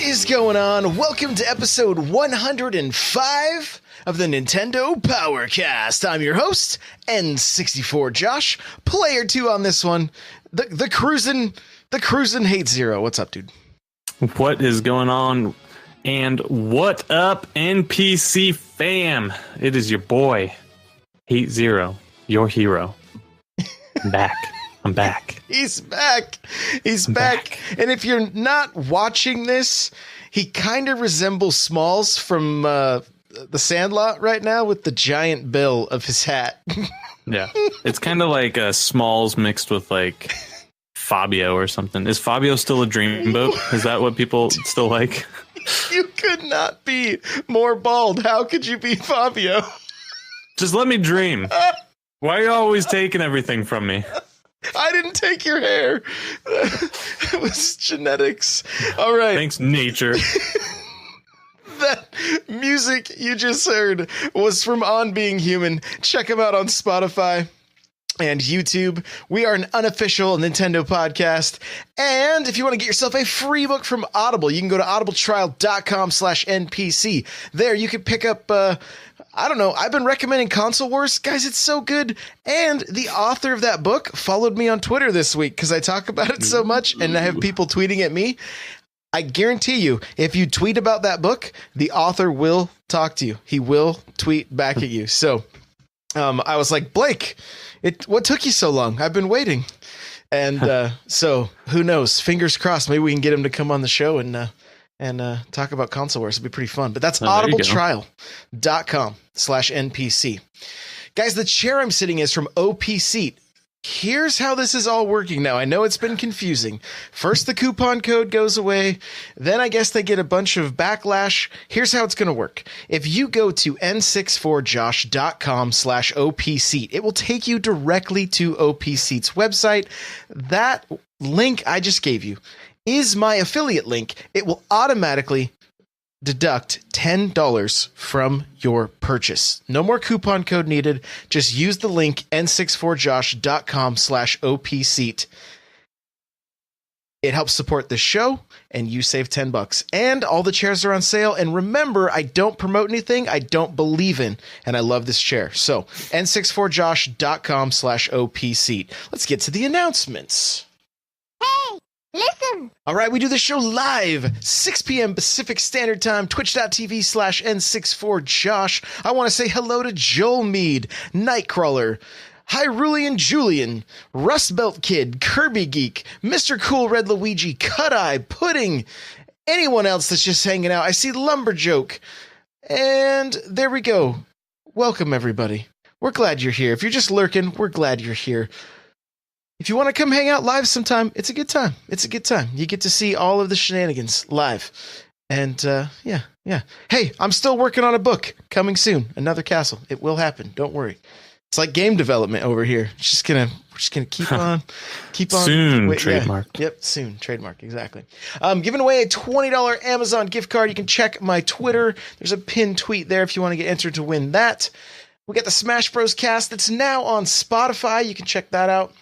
is going on? Welcome to episode 105 of the Nintendo Powercast. I'm your host, N64 Josh. Player 2 on this one. The cruisin' Hate Zero. What's up, dude? What is going on? And what up, NPC fam? It is your boy, Hate Zero, your hero. I'm back. I'm back. He's back. He's back. And if you're not watching this, he kind of resembles Smalls from The Sandlot right now with the giant bill of his hat. Yeah. It's kind of like Smalls mixed with like Fabio or something. Is Fabio still a dreamboat? Is that what people still like? You could not be more bald. How could you be Fabio? Just let me dream. Why are you always taking everything from me? I didn't take your hair. It was genetics. All right. Thanks, nature. That music you just heard was from On Being Human. Check him out on Spotify and YouTube. We are an unofficial Nintendo podcast. And if you want to get yourself a free book from Audible, you can go to audibletrial.com/NPC. There you can pick up, I don't know, I've been recommending Console Wars. Guys, it's so good. And the author of that book followed me on Twitter this week because I talk about it so much and I have people tweeting at me. I guarantee you, if you tweet about that book, the author will talk to you. He will tweet back at you. So I was like, Blake, what took you so long? I've been waiting. And so who knows? Fingers crossed. Maybe we can get him to come on the show and talk about Console Wars. It'd be pretty fun. But that's audibletrial.com/NPC. Guys, the chair I'm sitting is from OP Seat. Here's how this is all working now. I know it's been confusing. First, the coupon code goes away. Then I guess they get a bunch of backlash. Here's how it's going to work. If you go to n64josh.com/OPSeat, it will take you directly to OP Seat's website. That link I just gave you is my affiliate link. It will automatically deduct $10 from your purchase. No more coupon code needed. Just use the link n64josh.com/OPSeat. It helps support the show and you save $10. And all the chairs are on sale. And remember, I don't promote anything I don't believe in. And I love this chair. So n64josh.com/OPSeat. Let's get to the announcements. Hey, listen. All right, we do the show live, 6 p.m. Pacific Standard Time, twitch.tv/N64Josh. I want to say hello to Joel Mead, Nightcrawler, Hyrulean Julian, Rust Belt Kid, Kirby Geek, Mr. Cool Red Luigi, Cut Eye, Pudding, anyone else that's just hanging out. I see Lumberjoke. And there we go. Welcome, everybody. We're glad you're here. If you're just lurking, we're glad you're here. If you want to come hang out live sometime, it's a good time. It's a good time. You get to see all of the shenanigans live. And yeah. Hey, I'm still working on a book coming soon. Another Castle. It will happen. Don't worry. It's like game development over here. We're just gonna keep on. Soon, trademark. Yeah. Yep, soon, trademark. Exactly. Giving away a $20 Amazon gift card. You can check my Twitter. There's a pinned tweet there if you want to get entered to win that. We got the Smash Bros. Cast that's now on Spotify. You can check that out.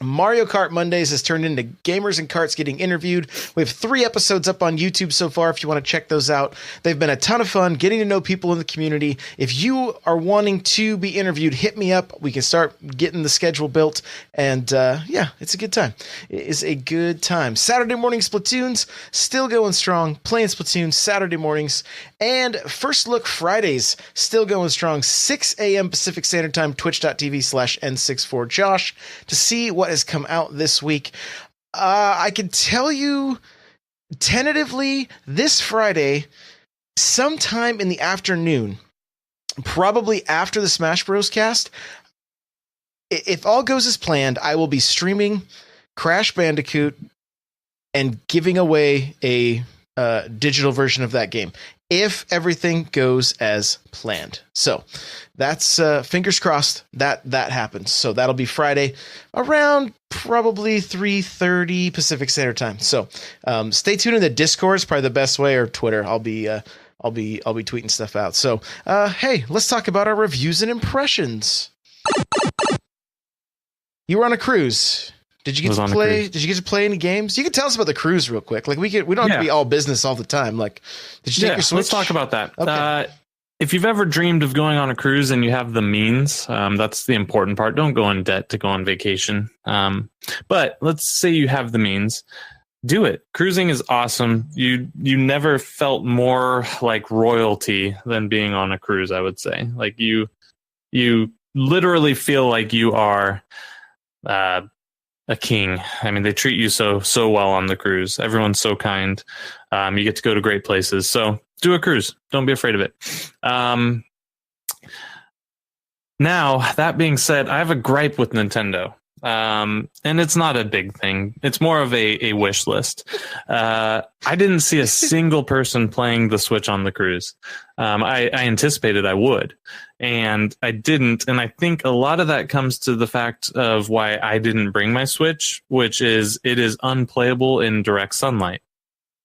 Mario Kart Mondays has turned into Gamers and Karts getting interviewed. We have 3 episodes up on YouTube so far if you want to check those out. They've been a ton of fun getting to know people in the community. If you are wanting to be interviewed, hit me up. We can start getting the schedule built. And yeah, it's a good time. It is a good time. Saturday morning Splatoons, still going strong. Playing Splatoon Saturday mornings. And First Look Fridays, still going strong. 6 a.m. Pacific Standard Time, twitch.tv/N64Josh to see what has come out this week. I can tell you tentatively this Friday, sometime in the afternoon, probably after the Smash Bros. Cast, if all goes as planned, I will be streaming Crash Bandicoot and giving away a digital version of that game, if everything goes as planned. So that's fingers crossed that happens. So that'll be Friday around probably 3:30 Pacific Standard Time. So stay tuned in the Discord. Is probably the best way, or Twitter. I'll be tweeting stuff out. So hey, let's talk about our reviews and impressions. You were on a cruise. Did you get to play? Did you get to play any games? You can tell us about the cruise real quick. Like we don't have to be all business all the time. Like, did you take your Switch? Let's talk about that. Okay. If you've ever dreamed of going on a cruise and you have the means, that's the important part. Don't go in debt to go on vacation. But let's say you have the means. Do it. Cruising is awesome. You never felt more like royalty than being on a cruise, I would say. Like you literally feel like you are a king. I mean, they treat you so well on the cruise. Everyone's so kind. You get to go to great places. So do a cruise. Don't be afraid of it. Now, that being said, I have a gripe with Nintendo. And it's not a big thing. It's more of a wish list. I didn't see a single person playing the Switch on the cruise. I anticipated I would, and I didn't. And I think a lot of that comes to the fact of why I didn't bring my Switch, which is it is unplayable in direct sunlight.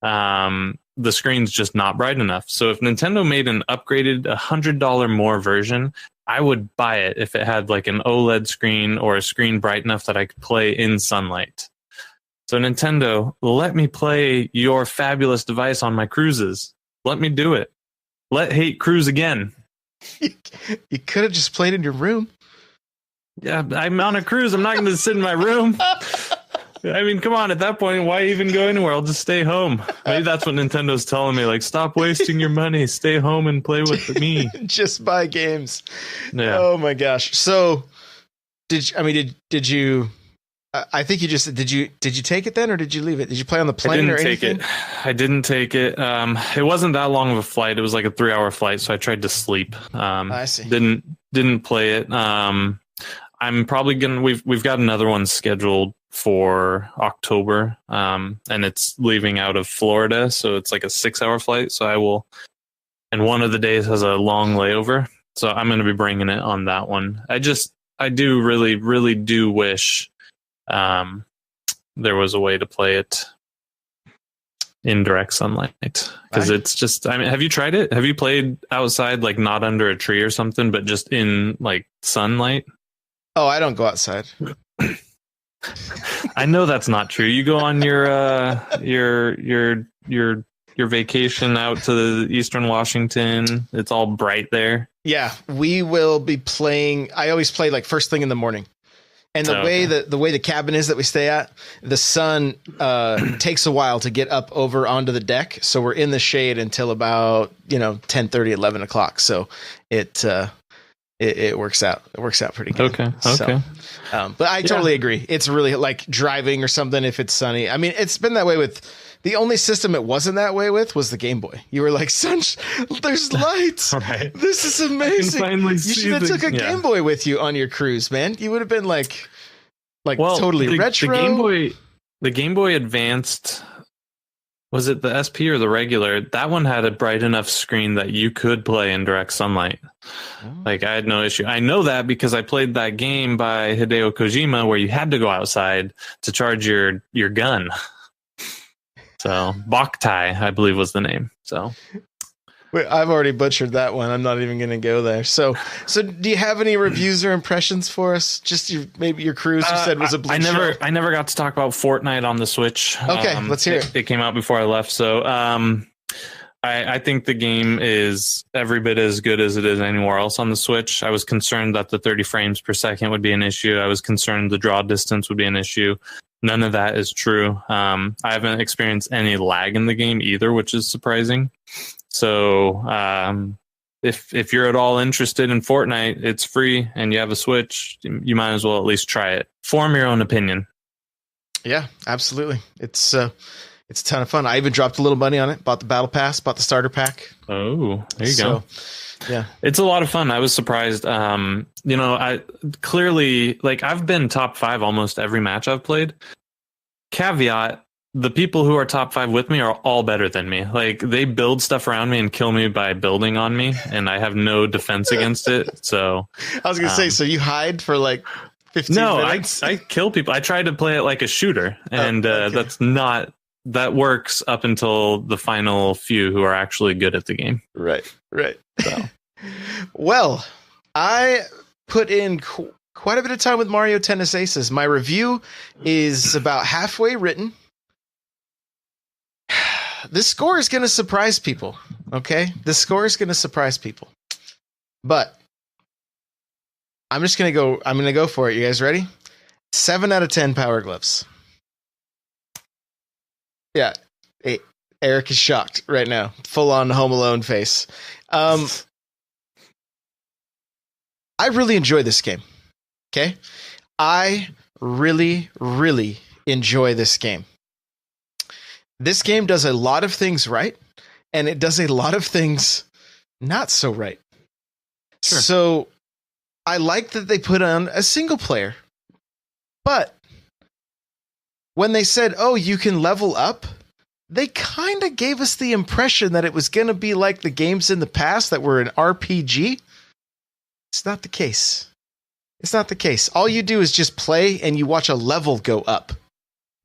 The screen's just not bright enough. So if Nintendo made an upgraded $100 more version, I would buy it if it had like an OLED screen or a screen bright enough that I could play in sunlight. So Nintendo, let me play your fabulous device on my cruises. Let me do it. Let hate cruise again. You could have just played in your room. Yeah, I'm on a cruise. I'm not going to sit in my room. I mean, come on. At that point, why even go anywhere? I'll just stay home. Maybe that's what Nintendo's telling me. Like, stop wasting your money. Stay home and play with me. Just buy games. Yeah. Oh my gosh. So, did you? I think you just did. You take it then, or did you leave it? Did you play on the plane or anything? I didn't take it. It wasn't that long of a flight. It was like a 3-hour flight, so I tried to sleep. I see. Didn't play it. I'm probably gonna. We've got another one scheduled for October, and it's leaving out of Florida, so it's like a 6-hour flight. So I will, and one of the days has a long layover, so I'm going to be bringing it on that one. I do really do wish there was a way to play it in direct sunlight, because it's just, I mean, have you tried it? Have you played outside, like not under a tree or something, but just in like sunlight? Oh, I don't go outside. I know that's not true. You go on your vacation out to the Eastern Washington. It's all bright there. Yeah, we will be playing. I always play like first thing in the morning. And the way the cabin is that we stay at, the sun takes a while to get up over onto the deck. So we're in the shade until about 10:30, 11 o'clock. So it works out. It works out pretty good. Okay. So, but I totally agree. It's really like driving or something if it's sunny. I mean, it's been that way with the only system it wasn't that way with was the Game Boy. You were like, there's lights. Right. This is amazing. You should have took a Game Boy with you on your cruise, man. You would have been like totally retro. The Game Boy Advanced, was it the SP or the regular? That one had a bright enough screen that you could play in direct sunlight. Like, I had no issue. I know that because I played that game by Hideo Kojima where you had to go outside to charge your gun. So, Boktai, I believe, was the name. So, wait, I've already butchered that one. I'm not even going to go there. So do you have any reviews or impressions for us? Just maybe your cruise you said was a blue show. I never got to talk about Fortnite on the Switch. Okay, let's hear it. It came out before I left. So, I think the game is every bit as good as it is anywhere else on the Switch. I was concerned that the 30 frames per second would be an issue. I was concerned the draw distance would be an issue. None of that is true. I haven't experienced any lag in the game either, which is surprising. So if you're at all interested in Fortnite, it's free and you have a Switch, you might as well at least try it. Form your own opinion. Yeah, absolutely. It's a ton of fun. I even dropped a little money on it, bought the battle pass, bought the starter pack. Oh, there you go. Yeah, it's a lot of fun. I was surprised. I clearly, like, I've been top 5 almost every match I've played. Caveat: the people who are top 5 with me are all better than me. Like, they build stuff around me and kill me by building on me, and I have no defense against it. So I was gonna say, so you hide for like 15 minutes? I kill people. I try to play it like a shooter, and okay. That works up until the final few who are actually good at the game. Right. So. Well, I put in quite a bit of time with Mario Tennis Aces. My review is about halfway written. This score is going to surprise people, okay? This score is going to surprise people. But I'm going to go for it. You guys ready? 7 out of 10 Power Gloves. Yeah. Eric is shocked right now. Full on Home Alone face. I really enjoy this game. Okay? I really, really enjoy this game. This game does a lot of things right, and it does a lot of things not so right. Sure. So I like that they put on a single player. But when they said, oh, you can level up, they kind of gave us the impression that it was going to be like the games in the past that were an RPG. It's not the case. It's not the case. All you do is just play and you watch a level go up.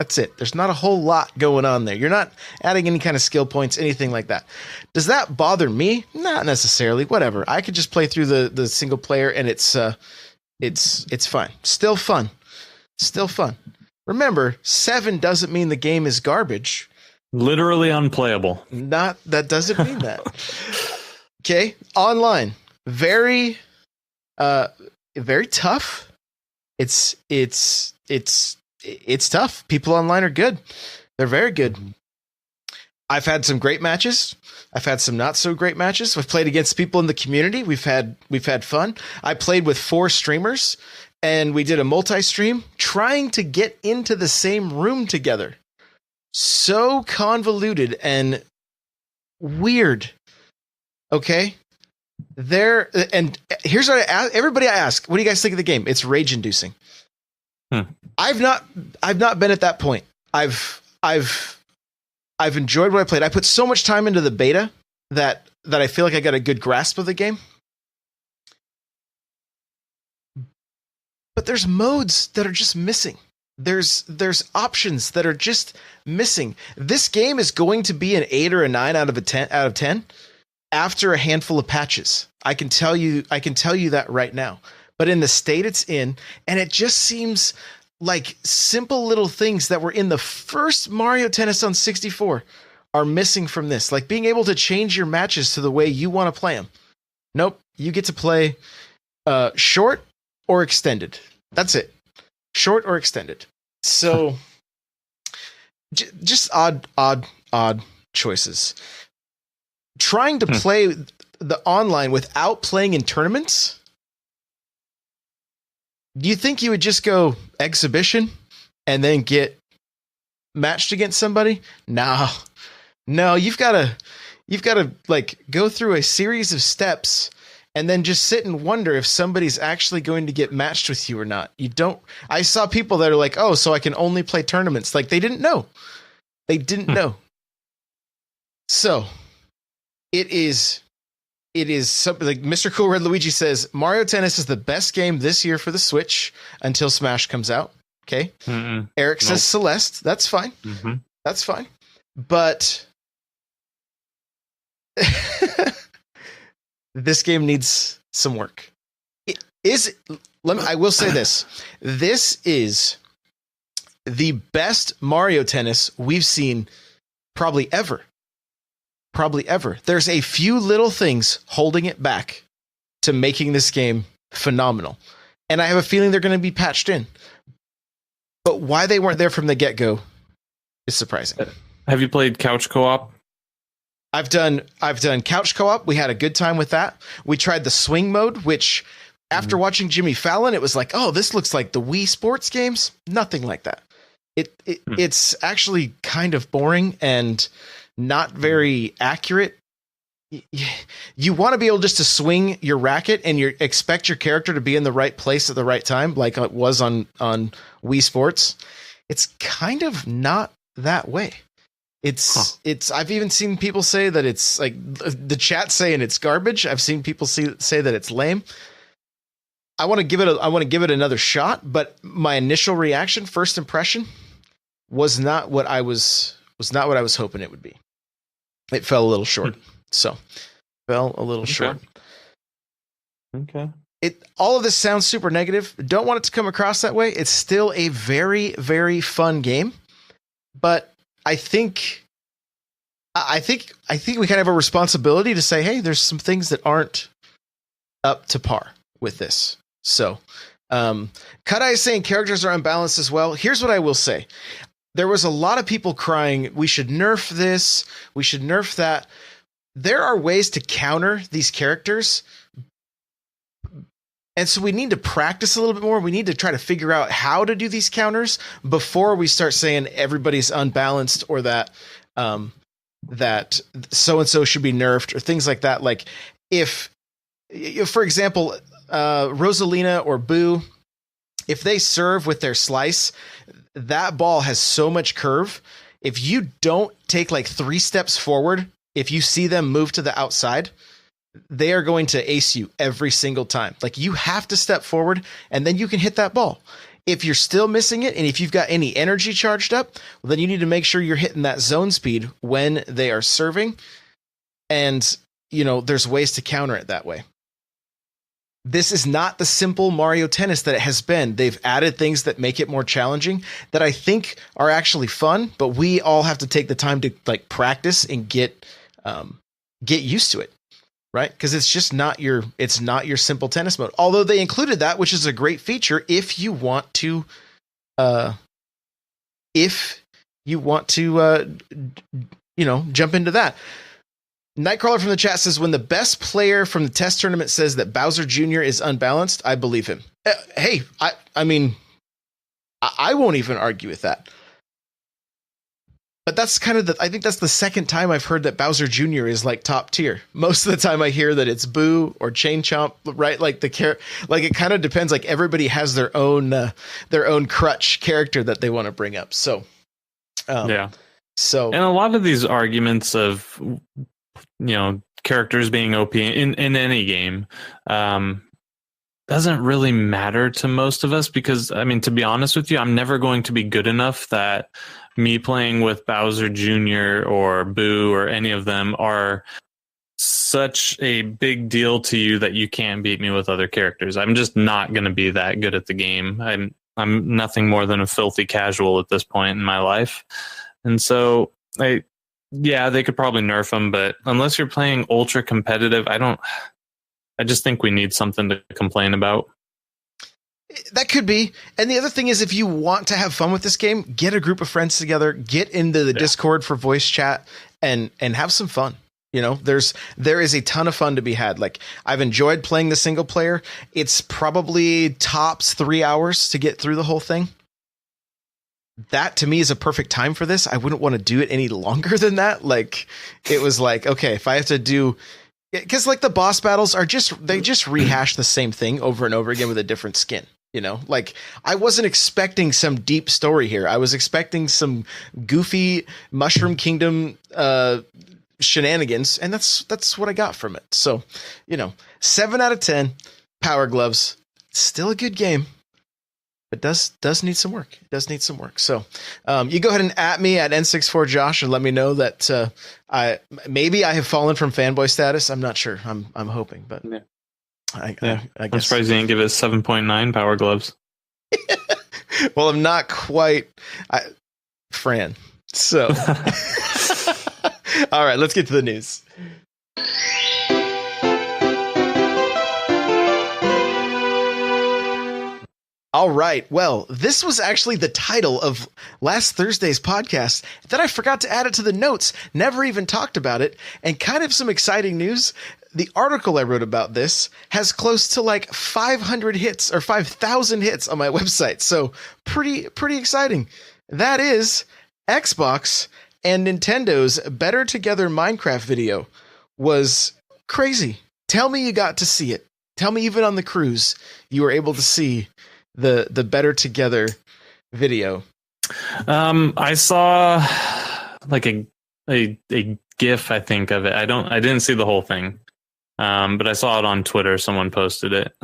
That's it. There's not a whole lot going on there. You're not adding any kind of skill points, anything like that. Does that bother me? Not necessarily. Whatever. I could just play through the single player and it's fine. Still fun. Still fun. Remember, 7 doesn't mean the game is garbage. Literally unplayable. That doesn't mean that. Okay. Online. Very tough. It's tough. People online are good. They're very good. I've had some great matches. I've had some not so great matches. I've played against people in the community. We've had fun. I played with 4 streamers and we did a multi-stream trying to get into the same room together. So convoluted and weird. Okay? And here's what everybody I ask, what do you guys think of the game? It's rage inducing. I've not been at that point. I've enjoyed what I played. I put so much time into the beta that I feel like I got a good grasp of the game. But there's modes that are just missing. There's options that are just missing. This game is going to be an 8 or a 9 out of 10 after a handful of patches. I can tell you that right now. But in the state it's in, and it just seems like simple little things that were in the first Mario Tennis on 64 are missing from this. Like being able to change your matches to the way you want to play them. Nope. You get to play short or extended. That's it. Short or extended. So just odd choices. Trying to play the online without playing in tournaments. Do you think you would just go exhibition and then get matched against somebody? No, you've got to like go through a series of steps and then just sit and wonder if somebody's actually going to get matched with you or not. You don't. I saw people that are like, oh, so I can only play tournaments. Like they didn't know. So it is something like Mr. Cool Red Luigi says, Mario Tennis is the best game this year for the Switch until Smash comes out. Okay. Eric says Celeste. That's fine. Mm-hmm. That's fine. But this game needs some work. I will say this. This is the best Mario Tennis we've seen probably ever. There's a few little things holding it back to making this game phenomenal. And I have a feeling they're going to be patched in. But why they weren't there from the get-go is surprising. Have you played couch co-op? I've done couch co-op. We had a good time with that. We tried the swing mode, which after watching Jimmy Fallon, it was like, oh, this looks like the Wii Sports games. Nothing like that. It's actually kind of boring and not very accurate. You want to be able just to swing your racket and you expect your character to be in the right place at the right time, like it was on Wii Sports. It's kind of not that way. I've even seen people say that it's like the chat saying it's garbage. I've seen people say that it's lame. I want to give it another shot, but my initial reaction, first impression, was not what I was hoping it would be. It fell a little short. So, fell a little short. Okay. all of this sounds super negative. Don't want it to come across that way. It's still a very, very fun game, but I think we kind of have a responsibility to say, hey, there's some things that aren't up to par with this. So, Cut-Eye is saying characters are unbalanced as well. Here's what I will say. There was a lot of people crying, we should nerf this, we should nerf that. There are ways to counter these characters. And so we need to practice a little bit more. We need to try to figure out how to do these counters before we start saying everybody's unbalanced or that that so-and-so should be nerfed or things like that. Like if for example, Rosalina or Boo, if they serve with their slice, that ball has so much curve. If you don't take like 3 steps forward, if you see them move to the outside, they are going to ace you every single time. Like you have to step forward and then you can hit that ball. If you're still missing it and if you've got any energy charged up, well, then you need to make sure you're hitting that zone speed when they are serving. And, there's ways to counter it that way. This is not the simple Mario Tennis that it has been. They've added things that make it more challenging that I think are actually fun, but we all have to take the time to like practice and get used to it. Right? Because it's just not your simple tennis mode. Although they included that, which is a great feature if you want to jump into that. Nightcrawler from the chat says, when the best player from the test tournament says that Bowser Jr. is unbalanced, I believe him. Hey, I mean, I won't even argue with that. But that's kind of I think that's the second time I've heard that Bowser Jr. is like top tier. Most of the time I hear that it's Boo or Chain Chomp, right? Like it kind of depends. Like everybody has their own crutch character that they want to bring up. So, yeah. So, and a lot of these arguments of, characters being OP in any game, doesn't really matter to most of us because, I mean, to be honest with you, I'm never going to be good enough that me playing with Bowser Jr. or Boo or any of them are such a big deal to you that you can't beat me with other characters. I'm just not going to be that good at the game. I'm nothing more than a filthy casual at this point in my life. And so they could probably nerf them, but unless you're playing ultra competitive, I just think we need something to complain about. That could be. And the other thing is, if you want to have fun with this game, get a group of friends together, get into the Discord for voice chat and have some fun. There is a ton of fun to be had. Like I've enjoyed playing the single player. It's probably tops 3 hours to get through the whole thing. That to me is a perfect time for this. I wouldn't want to do it any longer than that. Like it was like, okay, if I have to do, because like the boss battles they just rehash the same thing over and over again with a different skin. Like I wasn't expecting some deep story here. I was expecting some goofy Mushroom Kingdom shenanigans, and that's what I got from it. So, 7 out of 10. Power Gloves, still a good game, but does need some work. It does need some work. So, you go ahead and at me at N64Josh and let me know that I have fallen from fanboy status. I'm not sure. I'm hoping, but. Yeah. I guess. I'm surprised you didn't give it 7.9 Power Gloves. Well, I'm not quite Fran. So, all right, let's get to the news. All right. Well, this was actually the title of last Thursday's podcast. Then I forgot to add it to the notes, never even talked about it, and kind of some exciting news. The article I wrote about this has close to like 500 hits or 5,000 hits on my website. So pretty exciting. That is Xbox and Nintendo's Better Together Minecraft video was crazy. Tell me you got to see it. Tell me even on the cruise you were able to see the Better Together video. I saw like a GIF, I think, of it. I didn't see the whole thing. But I saw it on Twitter. Someone posted it.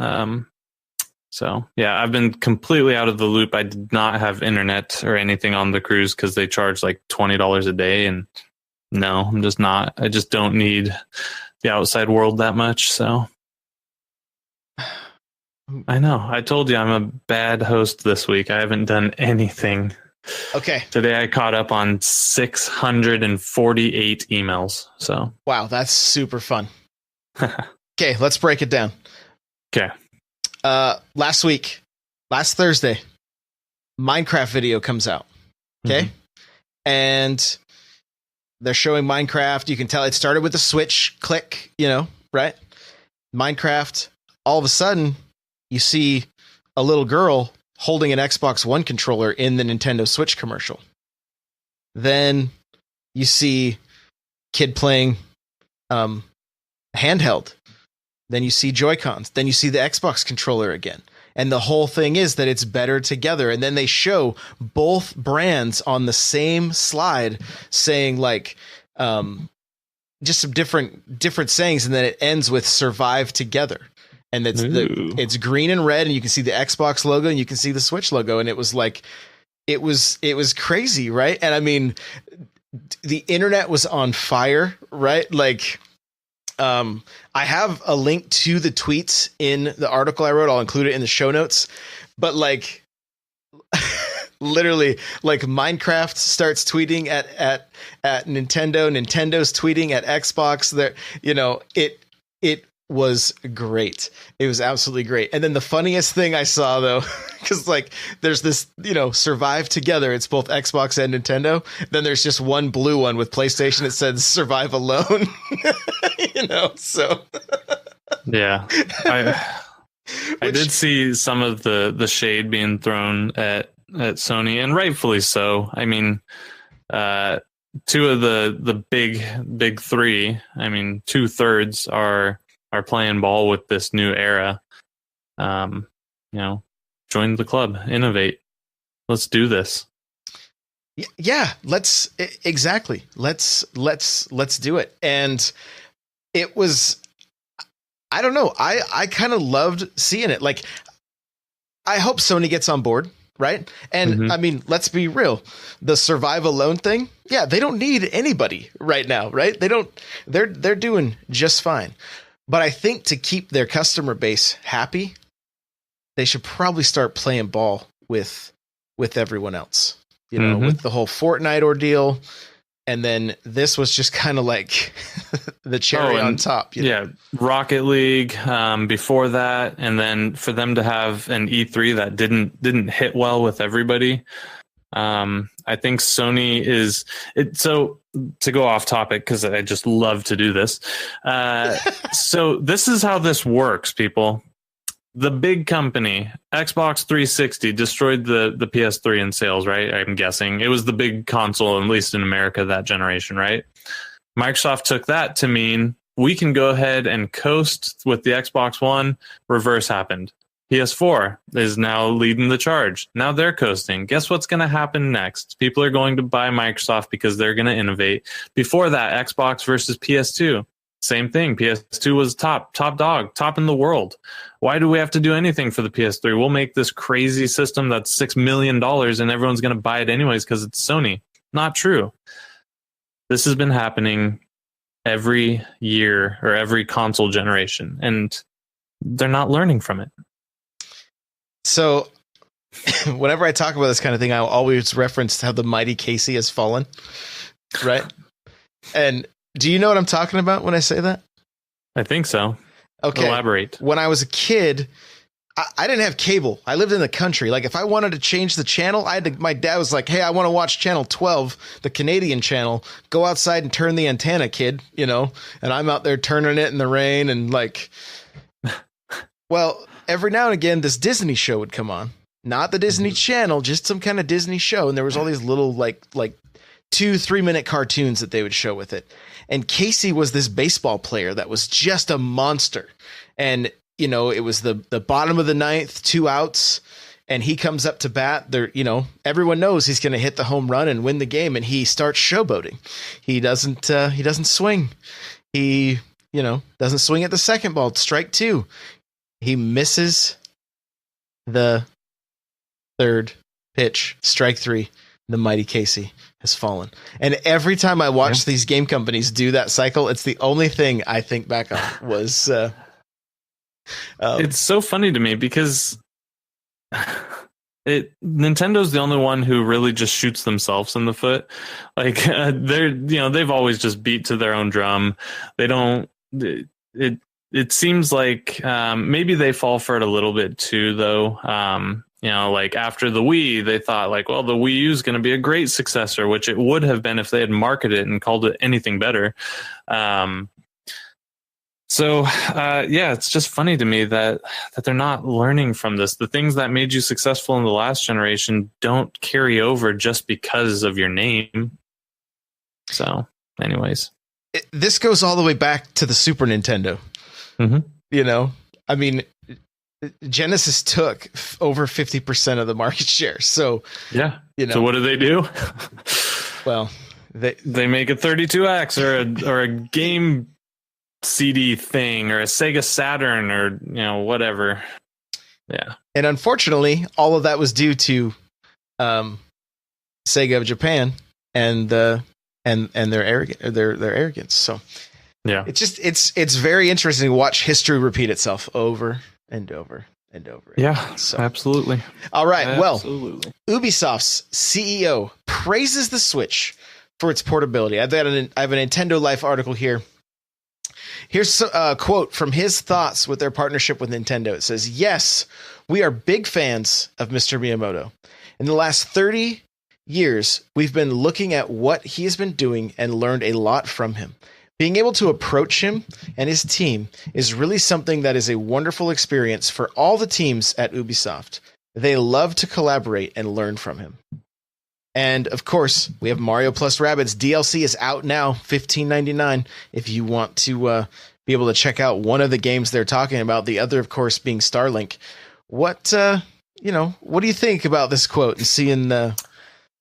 So yeah, I've been completely out of the loop. I did not have internet or anything on the cruise because they charge like $20 a day. And no, I'm just not. I just don't need the outside world that much. So I know. I told you I'm a bad host this week. I haven't done anything. Okay. Today I caught up on 648 emails. So Wow, that's super fun. Okay, let's break it down. okay. Last Thursday, Minecraft video comes out. Okay. Mhm. And they're showing Minecraft. You can tell it started with the Switch click, right? Minecraft. All of a sudden, you see a little girl holding an Xbox One controller in the Nintendo Switch commercial. Then you see kid playing handheld. Then you see Joy-Cons. Then you see the Xbox controller again. And the whole thing is that it's better together. And then they show both brands on the same slide saying like just some different sayings. And then it ends with survive together. And it's green and red, and you can see the Xbox logo and you can see the Switch logo. And it was like, it was crazy, right? And I mean, the internet was on fire, right? Like, I have a link to the tweets in the article I wrote. I'll include it in the show notes. But like, literally, like Minecraft starts tweeting at Nintendo. Nintendo's tweeting at Xbox. There, it was great. It was absolutely great. And then the funniest thing I saw though, because like there's this, survive together. It's both Xbox and Nintendo. Then there's just one blue one with PlayStation. It says survive alone. So yeah, I did see some of the shade being thrown at Sony, and rightfully so. I mean, two of the big three. I mean, 2/3 are playing ball with this new era. Join the club, innovate. Let's do this. Yeah, let's do it. And it was, I don't know. I kind of loved seeing it. Like, I hope Sony gets on board. Right. And I mean, let's be real. The survive alone thing. Yeah. They don't need anybody right now. Right. They're doing just fine. But I think to keep their customer base happy, they should probably start playing ball with everyone else, with the whole Fortnite ordeal. And then this was just kind of like the cherry on top. Yeah. Rocket League before that. And then for them to have an E3 that didn't hit well with everybody. I think Sony is it. So to go off topic, because I just love to do this. So this is how this works, people. The big company, Xbox 360, destroyed the PS3 in sales, right? I'm guessing it was the big console, at least in America, that generation, right? Microsoft took that to mean we can go ahead and coast with the Xbox One. Reverse happened. PS4 is now leading the charge. Now they're coasting. Guess what's going to happen next? People are going to buy Microsoft because they're going to innovate. Before that, Xbox versus PS2. Same thing. PS2 was top dog, top in the world. Why do we have to do anything for the PS3? We'll make this crazy system that's $6 million and everyone's going to buy it anyways because it's Sony. Not true. This has been happening every year or every console generation, and they're not learning from it. So whenever I talk about this kind of thing, I'll always reference how the mighty Casey has fallen. Right. And do you know what I'm talking about when I say that? I think so. Okay. Elaborate. When I was a kid, I didn't have cable. I lived in the country. Like if I wanted to change the channel, my dad was like, "Hey, I want to watch channel 12, the Canadian channel. Go outside and turn the antenna, kid." And I'm out there turning it in the rain and like, well, every now and again, this Disney show would come on, not the Disney Channel, just some kind of Disney show. And there was all these little like 2-3 minute cartoons that they would show with it. And Casey was this baseball player that was just a monster. And, it was the bottom of the ninth, 2 outs. And he comes up to bat there. Everyone knows he's going to hit the home run and win the game. And he starts showboating. He doesn't swing. He, doesn't swing at the second ball. Strike 2. He misses the third pitch. Strike 3. The mighty Casey has fallen. And every time I watch these game companies do that cycle, it's the only thing I think back on was It's so funny to me because Nintendo's the only one who really just shoots themselves in the foot. Like they've always just beat to their own drum. They don't. It seems like maybe they fall for it a little bit too, though. Like after the Wii, they thought like, well, the Wii U is going to be a great successor, which it would have been if they had marketed it and called it anything better. It's just funny to me that they're not learning from this. The things that made you successful in the last generation don't carry over just because of your name. So, anyways. This goes all the way back to the Super Nintendo. Mm-hmm. I mean, Genesis took over 50% of the market share. So, yeah. So what do? Well, they make a 32X or a game CD thing or a Sega Saturn or whatever. Yeah. And unfortunately, all of that was due to Sega of Japan and their arrogance. So yeah, it's very interesting to watch history repeat itself over and over and over. Yeah, so absolutely. All right. Absolutely. Well, Ubisoft's CEO praises the Switch for its portability. I have a Nintendo Life article here. Here's a quote from his thoughts with their partnership with Nintendo. It says, "Yes, we are big fans of Mr. Miyamoto. In the last 30 years, we've been looking at what he has been doing and learned a lot from him. Being able to approach him and his team is really something that is a wonderful experience for all the teams at Ubisoft. They love to collaborate and learn from him." And of course, we have Mario plus Rabbids. DLC is out now, $15.99. If you want to be able to check out one of the games they're talking about, the other, of course, being Starlink. What do you think about this quote and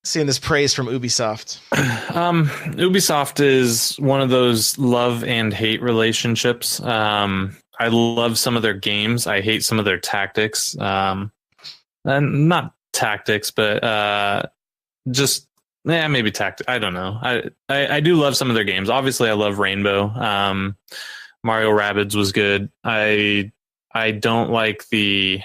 seeing this praise from Ubisoft? Ubisoft is one of those love and hate relationships. I love some of their games. I hate some of their tactics. And not tactics, but maybe tactic. I don't know. I do love some of their games. Obviously, I love Rainbow. Mario Rabbids was good. I don't like the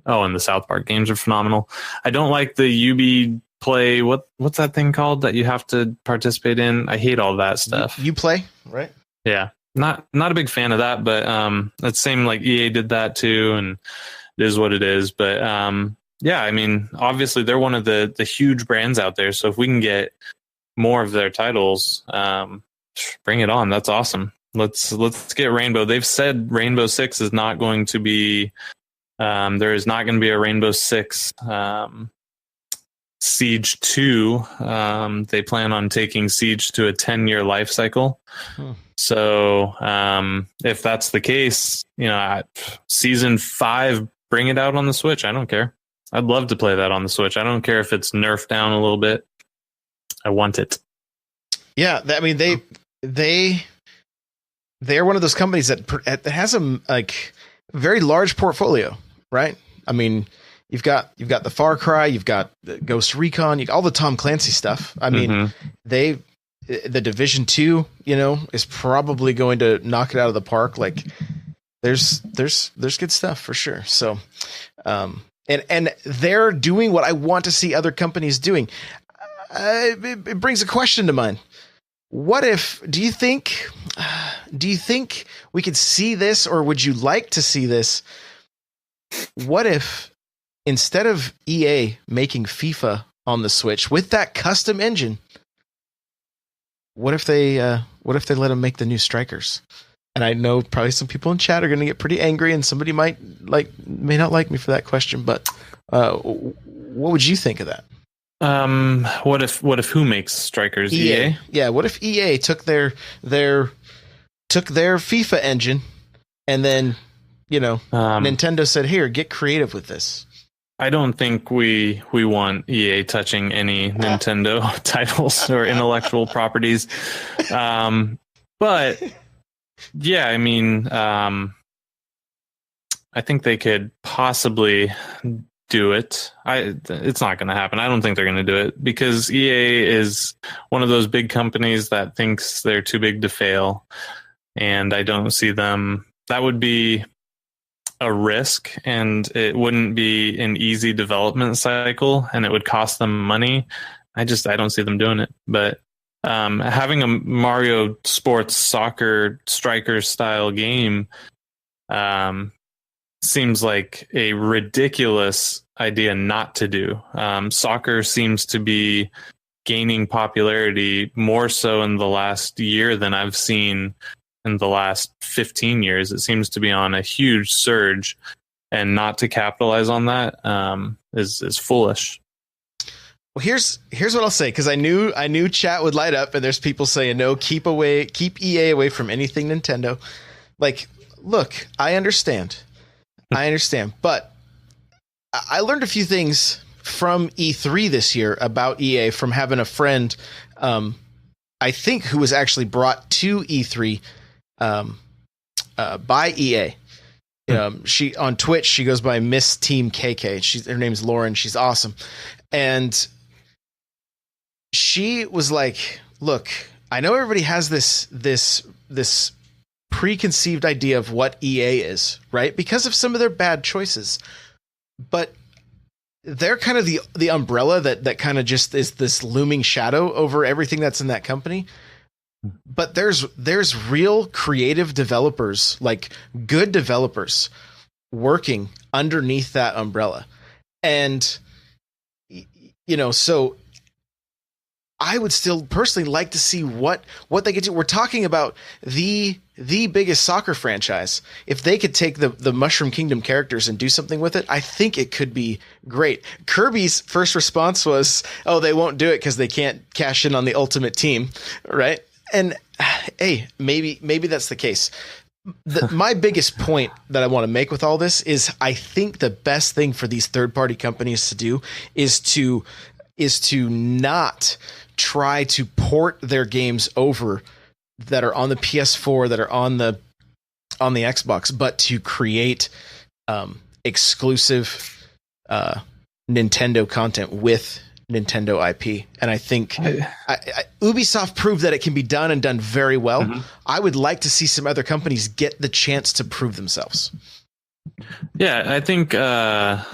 and the South Park games are phenomenal. I don't like the Ubi Play. What's that thing called that you have to participate in? I hate all that stuff. You play, right? Yeah, not a big fan of that. But it seemed like EA did that too, and it is what it is. But yeah, I mean, obviously they're one of the huge brands out there. So if we can get more of their titles, bring it on. That's awesome. Let's get Rainbow. They've said Rainbow Six is not going to be. There is not going to be a Rainbow Six Siege 2. They plan on taking Siege to a 10-year life cycle. So if that's the case, season 5, bring it out on the Switch. I don't care. I'd love to play that on the Switch. I don't care if it's nerfed down a little bit. I want it. Yeah, I mean they are one of those companies that has a very large portfolio, right? I mean, you've got the Far Cry, you've got the Ghost Recon, all the Tom Clancy stuff. I mean, the Division 2, is probably going to knock it out of the park. Like there's good stuff for sure. So, and they're doing what I want to see other companies doing. It brings a question to mind. What if, do you think we could see this, or would you like to see this? What if instead of EA making FIFA on the Switch with that custom engine, what if they let them make the new Strikers? And I know probably some people in chat are going to get pretty angry, and somebody may not like me for that question, but what would you think of that? What if who makes Strikers? EA? Yeah. What if EA took their FIFA engine, and then Nintendo said, "Here, get creative with this." I don't think we want EA touching any Nintendo titles or intellectual properties. But yeah, I mean, I think they could possibly do it. It's not going to happen. I don't think they're going to do it because EA is one of those big companies that thinks they're too big to fail, and I don't see them that would be a risk, and it wouldn't be an easy development cycle, and it would cost them money. I don't see them doing it. But having a Mario sports soccer striker style game seems like a ridiculous idea not to do. Soccer seems to be gaining popularity more so in the last year than I've seen in the last 15 years. It seems to be on a huge surge, and not to capitalize on that is foolish. Well, here's what I'll say, because I knew chat would light up, and there's people saying no, keep EA away from anything Nintendo. Like, look, I understand, but I learned a few things from E3 this year about EA from having a friend, I think, who was actually brought to E3 by EA. She on Twitch, she goes by Miss Team KK. Her name's Lauren. She's awesome. And she was like, look, I know everybody has this preconceived idea of what EA is, right? Because of some of their bad choices. But they're kind of the umbrella that kind of just is this looming shadow over everything that's in that company. But there's real creative developers, like good developers, working underneath that umbrella. And, so I would still personally like to see what they get to. We're talking about the biggest soccer franchise. If they could take the Mushroom Kingdom characters and do something with it, I think it could be great. Kirby's first response was, oh, they won't do it because they can't cash in on the Ultimate Team, right? And hey, maybe that's the case. My biggest point that I want to make with all this is I think the best thing for these third-party companies to do is to not try to port their games over that are on the PS4, that are on the Xbox, but to create exclusive Nintendo content with Nintendo IP. And I think Ubisoft proved that it can be done, and done very well. Mm-hmm. I would like to see some other companies get the chance to prove themselves. Yeah, I think that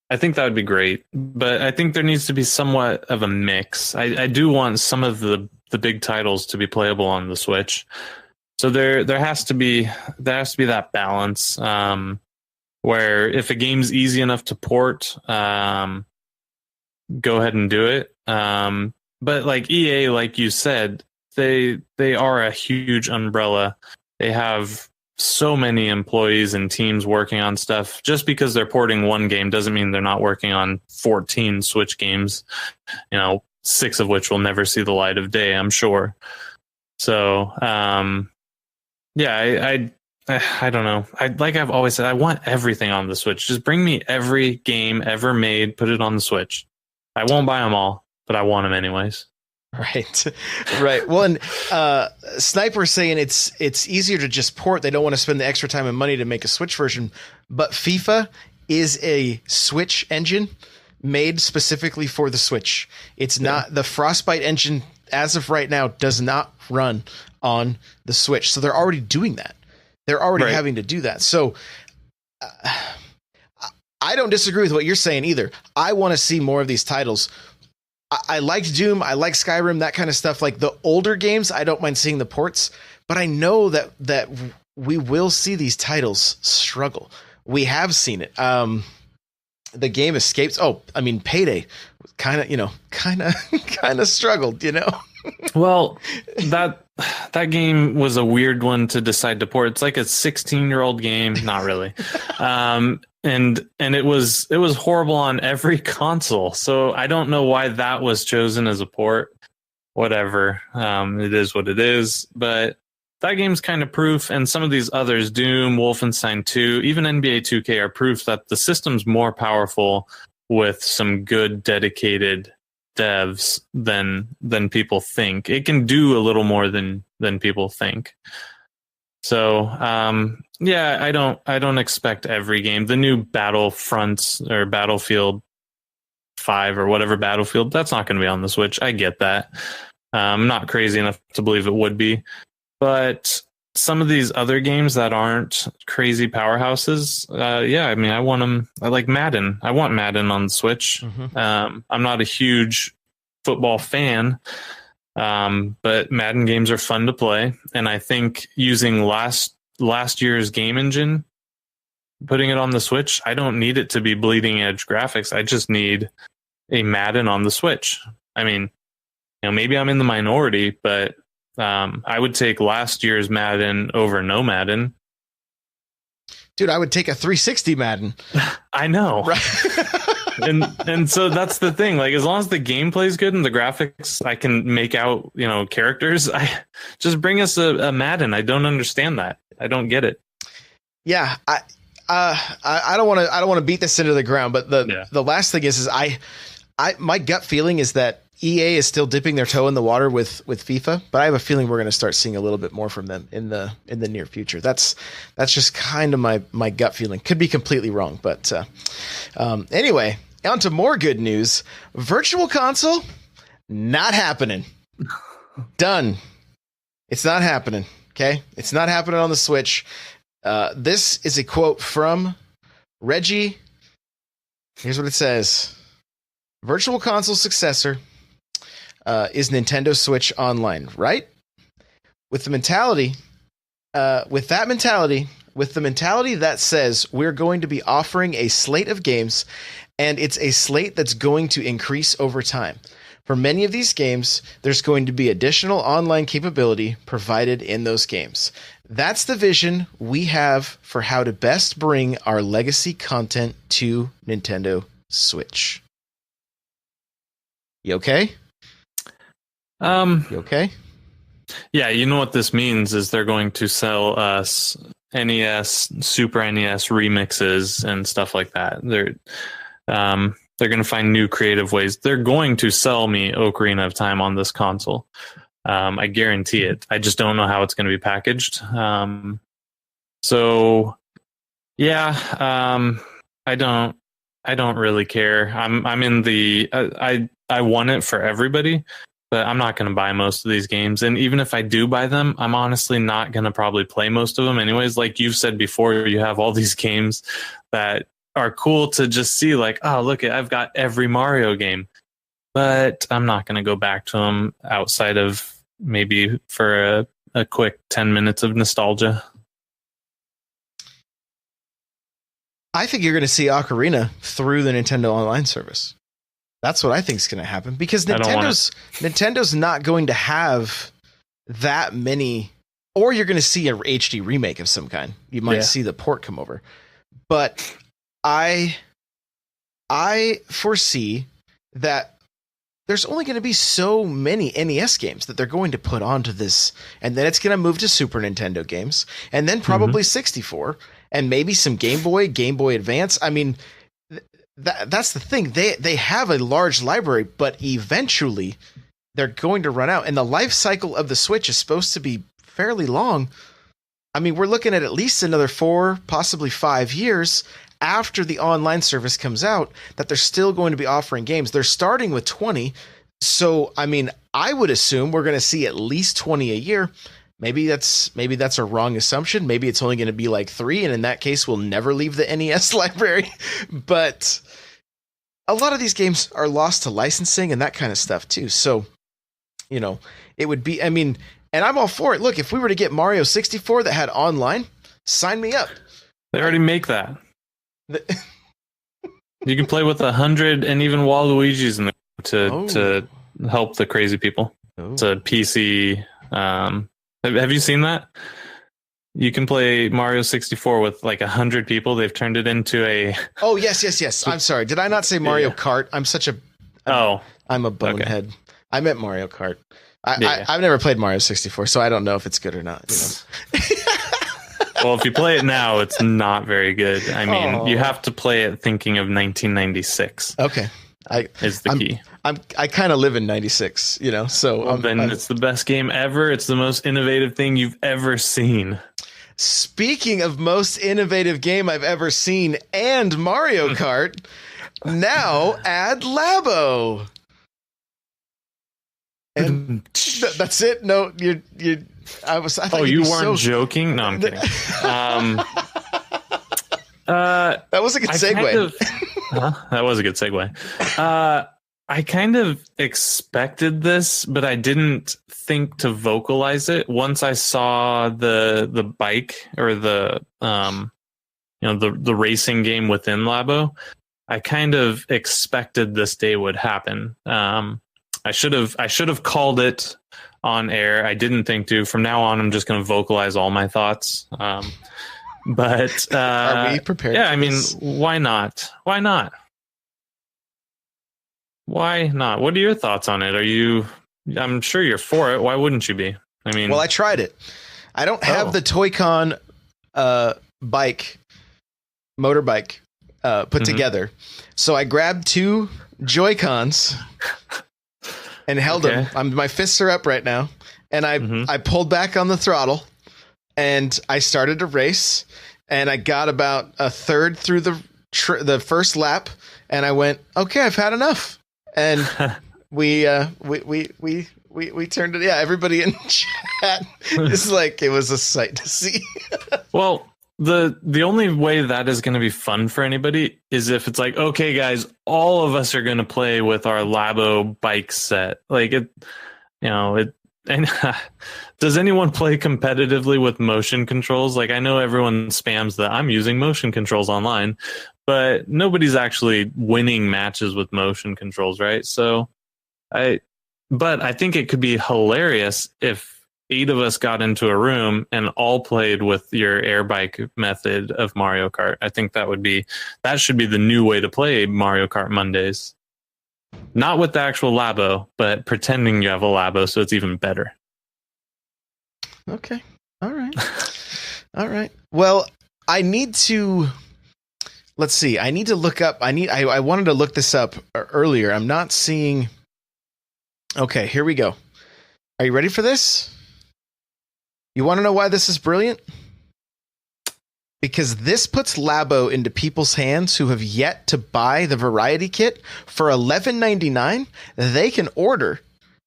would be great, but I think there needs to be somewhat of a mix. I do want some of the big titles to be playable on the Switch. So there has to be that balance, where if a game's easy enough to port, go ahead and do it. But like EA, like you said, they are a huge umbrella. They have so many employees and teams working on stuff. Just because they're porting one game doesn't mean they're not working on 14 Switch games, 6 of which will never see the light of day, I'm sure. So, yeah, I don't know. Like I've always said, I want everything on the Switch. Just bring me every game ever made, put it on the Switch. I won't buy them all, but I want them anyways. Right. Well, and Sniper's saying it's easier to just port. They don't want to spend the extra time and money to make a Switch version. But FIFA is a Switch engine made specifically for the Switch. It's not the Frostbite engine, as of right now, does not run on the Switch. So they're already doing that. They're already having to do that. So I don't disagree with what you're saying either. I want to see more of these titles. I liked Doom. I like Skyrim, that kind of stuff. Like the older games, I don't mind seeing the ports, but I know that we will see these titles struggle. We have seen it. The game escapes. Oh, I mean, Payday kind of struggled, Well, that game was a weird one to decide to port. It's like a 16-year-old game. Not really. And it was horrible on every console. So I don't know why that was chosen as a port. Whatever. It is what it is. But that game's kind of proof, and some of these others, Doom, Wolfenstein 2, even NBA 2K, are proof that the system's more powerful with some good dedicated devs than people think. It can do a little more than people think. So yeah, I don't expect every game. The new Battlefronts or Battlefield 5 or whatever Battlefield, that's not going to be on the Switch. I get that. I'm not crazy enough to believe it would be, but some of these other games that aren't crazy powerhouses, yeah, I mean, I want them. I like Madden. I want Madden on the Switch. I'm not a huge football fan, but Madden games are fun to play, and I think using last year's game engine, putting it on the Switch, I don't need it to be bleeding edge graphics. I just need a Madden on the Switch. I mean, maybe I'm in the minority, but I would take last year's Madden over no Madden. Dude, I would take a 360 Madden. I know. Right. and so that's the thing. Like, as long as the gameplay is good and the graphics, I can make out, characters. I just bring us a Madden. I don't understand that. I don't get it. Yeah, I don't want to beat this into the ground, but the last thing is my gut feeling is that EA is still dipping their toe in the water with FIFA, but I have a feeling we're going to start seeing a little bit more from them in the near future. That's just kind of my gut feeling. Could be completely wrong, but anyway, on to more good news. Virtual Console, not happening. Done. It's not happening. Okay, it's not happening on the Switch. This is a quote from Reggie. Here's what it says. Virtual Console successor is Nintendo Switch Online, right? With the mentality that says we're going to be offering a slate of games, and it's a slate that's going to increase over time. For many of these games, there's going to be additional online capability provided in those games. That's the vision we have for how to best bring our legacy content to Nintendo Switch. You okay? You okay? Yeah, you know what this means is they're going to sell us NES, Super NES remixes and stuff like that. They're going to find new creative ways. They're going to sell me Ocarina of Time on this console. I guarantee it. I just don't know how it's going to be packaged. So yeah, I don't really care. I'm in the I want it for everybody, but I'm not going to buy most of these games. And even if I do buy them, I'm honestly not going to probably play most of them anyways. Like you've said before, you have all these games that are cool to just see, like, oh, look, I've got every Mario game, but I'm not going to go back to them outside of maybe for a quick 10 minutes of nostalgia. I think you're going to see Ocarina through the Nintendo Online service. That's what I think is going to happen, because Nintendo's not going to have that many, or you're going to see a HD remake of some kind. You might see the port come over, but I foresee that there's only going to be so many NES games that they're going to put onto this, and then it's going to move to Super Nintendo games, and then probably 64, and maybe some Game Boy Advance. I mean, that's the thing. They have a large library, but eventually they're going to run out, and the life cycle of the Switch is supposed to be fairly long. I mean, we're looking at least another 4, possibly 5 years after the online service comes out that they're still going to be offering games. They're starting with 20. So, I mean, I would assume we're going to see at least 20 a year. Maybe that's a wrong assumption. Maybe it's only going to be like 3. And in that case, we'll never leave the NES library. But a lot of these games are lost to licensing and that kind of stuff too. So, it would be, I mean, and I'm all for it. Look, if we were to get Mario 64 that had online, sign me up. They already make that. You can play with 100 and even Waluigi's in there to help the crazy people. It's a PC. Have you seen that? You can play Mario 64 with like 100 people. They've turned it into a. Oh, yes. I'm sorry. Did I not say Mario Kart? I'm a bonehead. Okay. I meant Mario Kart. I've never played Mario 64, so I don't know if it's good or not. Well, if you play it now, it's not very good. I mean, you have to play it thinking of 1996. Okay. Is the key. I kind of live in 96, so then it's the best game ever. It's the most innovative thing you've ever seen. Speaking of most innovative game I've ever seen and Mario Kart, now add Labo. And that's it. No, I thought Oh, you'd you be weren't joking? No, I'm kidding. That was a good segue. That was a good segue. I kind of expected this, but I didn't think to vocalize it. Once I saw the bike or the racing game within Labo, I kind of expected this day would happen. I should have called it on air. I didn't think to. From now on, I'm just going to vocalize all my thoughts. But are we prepared? Yeah, for I mean, this? why not? Why not? Why not? What are your thoughts on it? I'm sure you're for it. Why wouldn't you be? I mean, well, I tried it. I don't have the Toy-Con motorbike put together. So I grabbed 2 Joy-Cons and held them. My fists are up right now. And I pulled back on the throttle and I started to race, and I got about a third through the first lap, and I went, okay, I've had enough. And we turned it. Yeah, everybody in chat is like, it was a sight to see. Well, the only way that is going to be fun for anybody is if it's like, okay, guys, all of us are going to play with our Labo bike set. Like it. And does anyone play competitively with motion controls? Like, I know everyone spams that I'm using motion controls online, but nobody's actually winning matches with motion controls, right? So I think it could be hilarious if 8 of us got into a room and all played with your air bike method of Mario Kart. I think that should be the new way to play Mario Kart Mondays. Not with the actual Labo, but pretending you have a Labo, so it's even better. Okay. All right. All right. Well, I need to... Let's see. I need to look up... I wanted to look this up earlier. I'm not seeing... Okay, here we go. Are you ready for this? You want to know why this is brilliant? Because this puts Labo into people's hands who have yet to buy the variety kit. For $11.99, they can order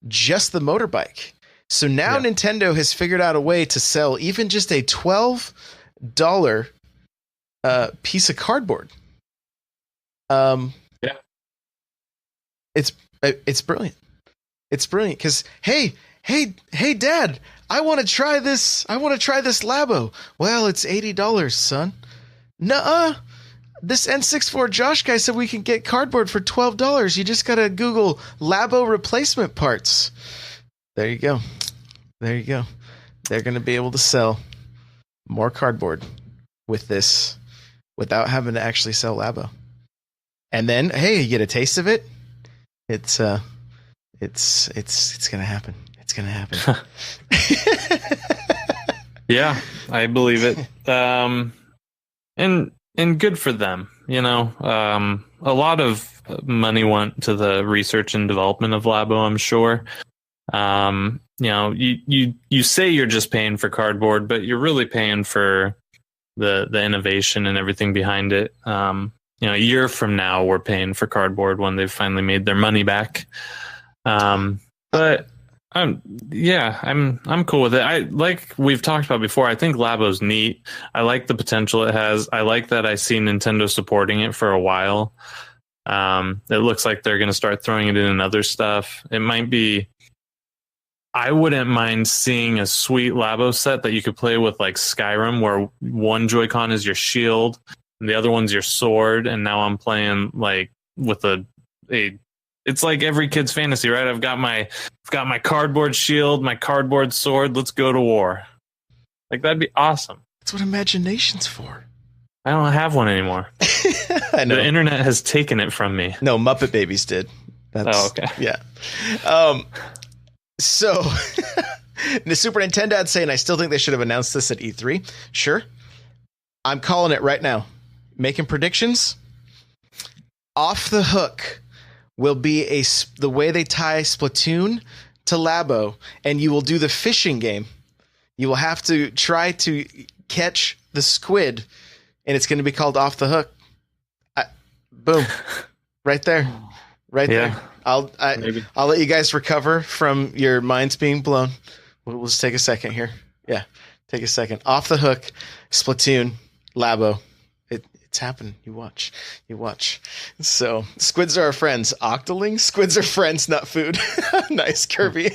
just the motorbike. So now Nintendo has figured out a way to sell even just a $12 piece of cardboard. It's brilliant. It's brilliant because hey, Dad, I want to try this. I want to try this Labo. Well, it's $80, son. Nuh-uh. This N64 Josh guy said we can get cardboard for $12. You just gotta Google Labo replacement parts. There you go. There you go. They're gonna be able to sell more cardboard with this without having to actually sell Labo. And then, hey, you get a taste of it. It's gonna happen. It's gonna happen. Yeah, I believe it. And good for them. You know, a lot of money went to the research and development of Labo, I'm sure. You know, you say you're just paying for cardboard, but you're really paying for the innovation and everything behind it. You know, a year from now, we're paying for cardboard when they've finally made their money back. But I'm cool with it. I like we've talked about before. I think Labo's neat. I like the potential it has. I like that I see Nintendo supporting it for a while. It looks like they're going to start throwing it in other stuff. It might be. I wouldn't mind seeing a sweet Labo set that you could play with, like Skyrim, where one Joy-Con is your shield and the other one's your sword. And now I'm playing like with a. It's like every kid's fantasy, right? I've got my cardboard shield, my cardboard sword. Let's go to war. Like, that'd be awesome. That's what imagination's for. I don't have one anymore. I know. The internet has taken it from me. No, Muppet Babies did. Okay. Yeah. So the Super Nintendo ad saying, I still think they should have announced this at E3. Sure. I'm calling it right now. Making predictions. Off the Hook will be the way they tie Splatoon to Labo, and you will do the fishing game. You will have to try to catch the squid, and it's going to be called Off the Hook. Boom. Right there. Right there. I'll let you guys recover from your minds being blown. We'll just take a second here. Yeah, take a second. Off the hook, Splatoon, Labo. It's happened. You watch. So squids are our friends. Octoling? Squids are friends, not food. Nice, Kirby.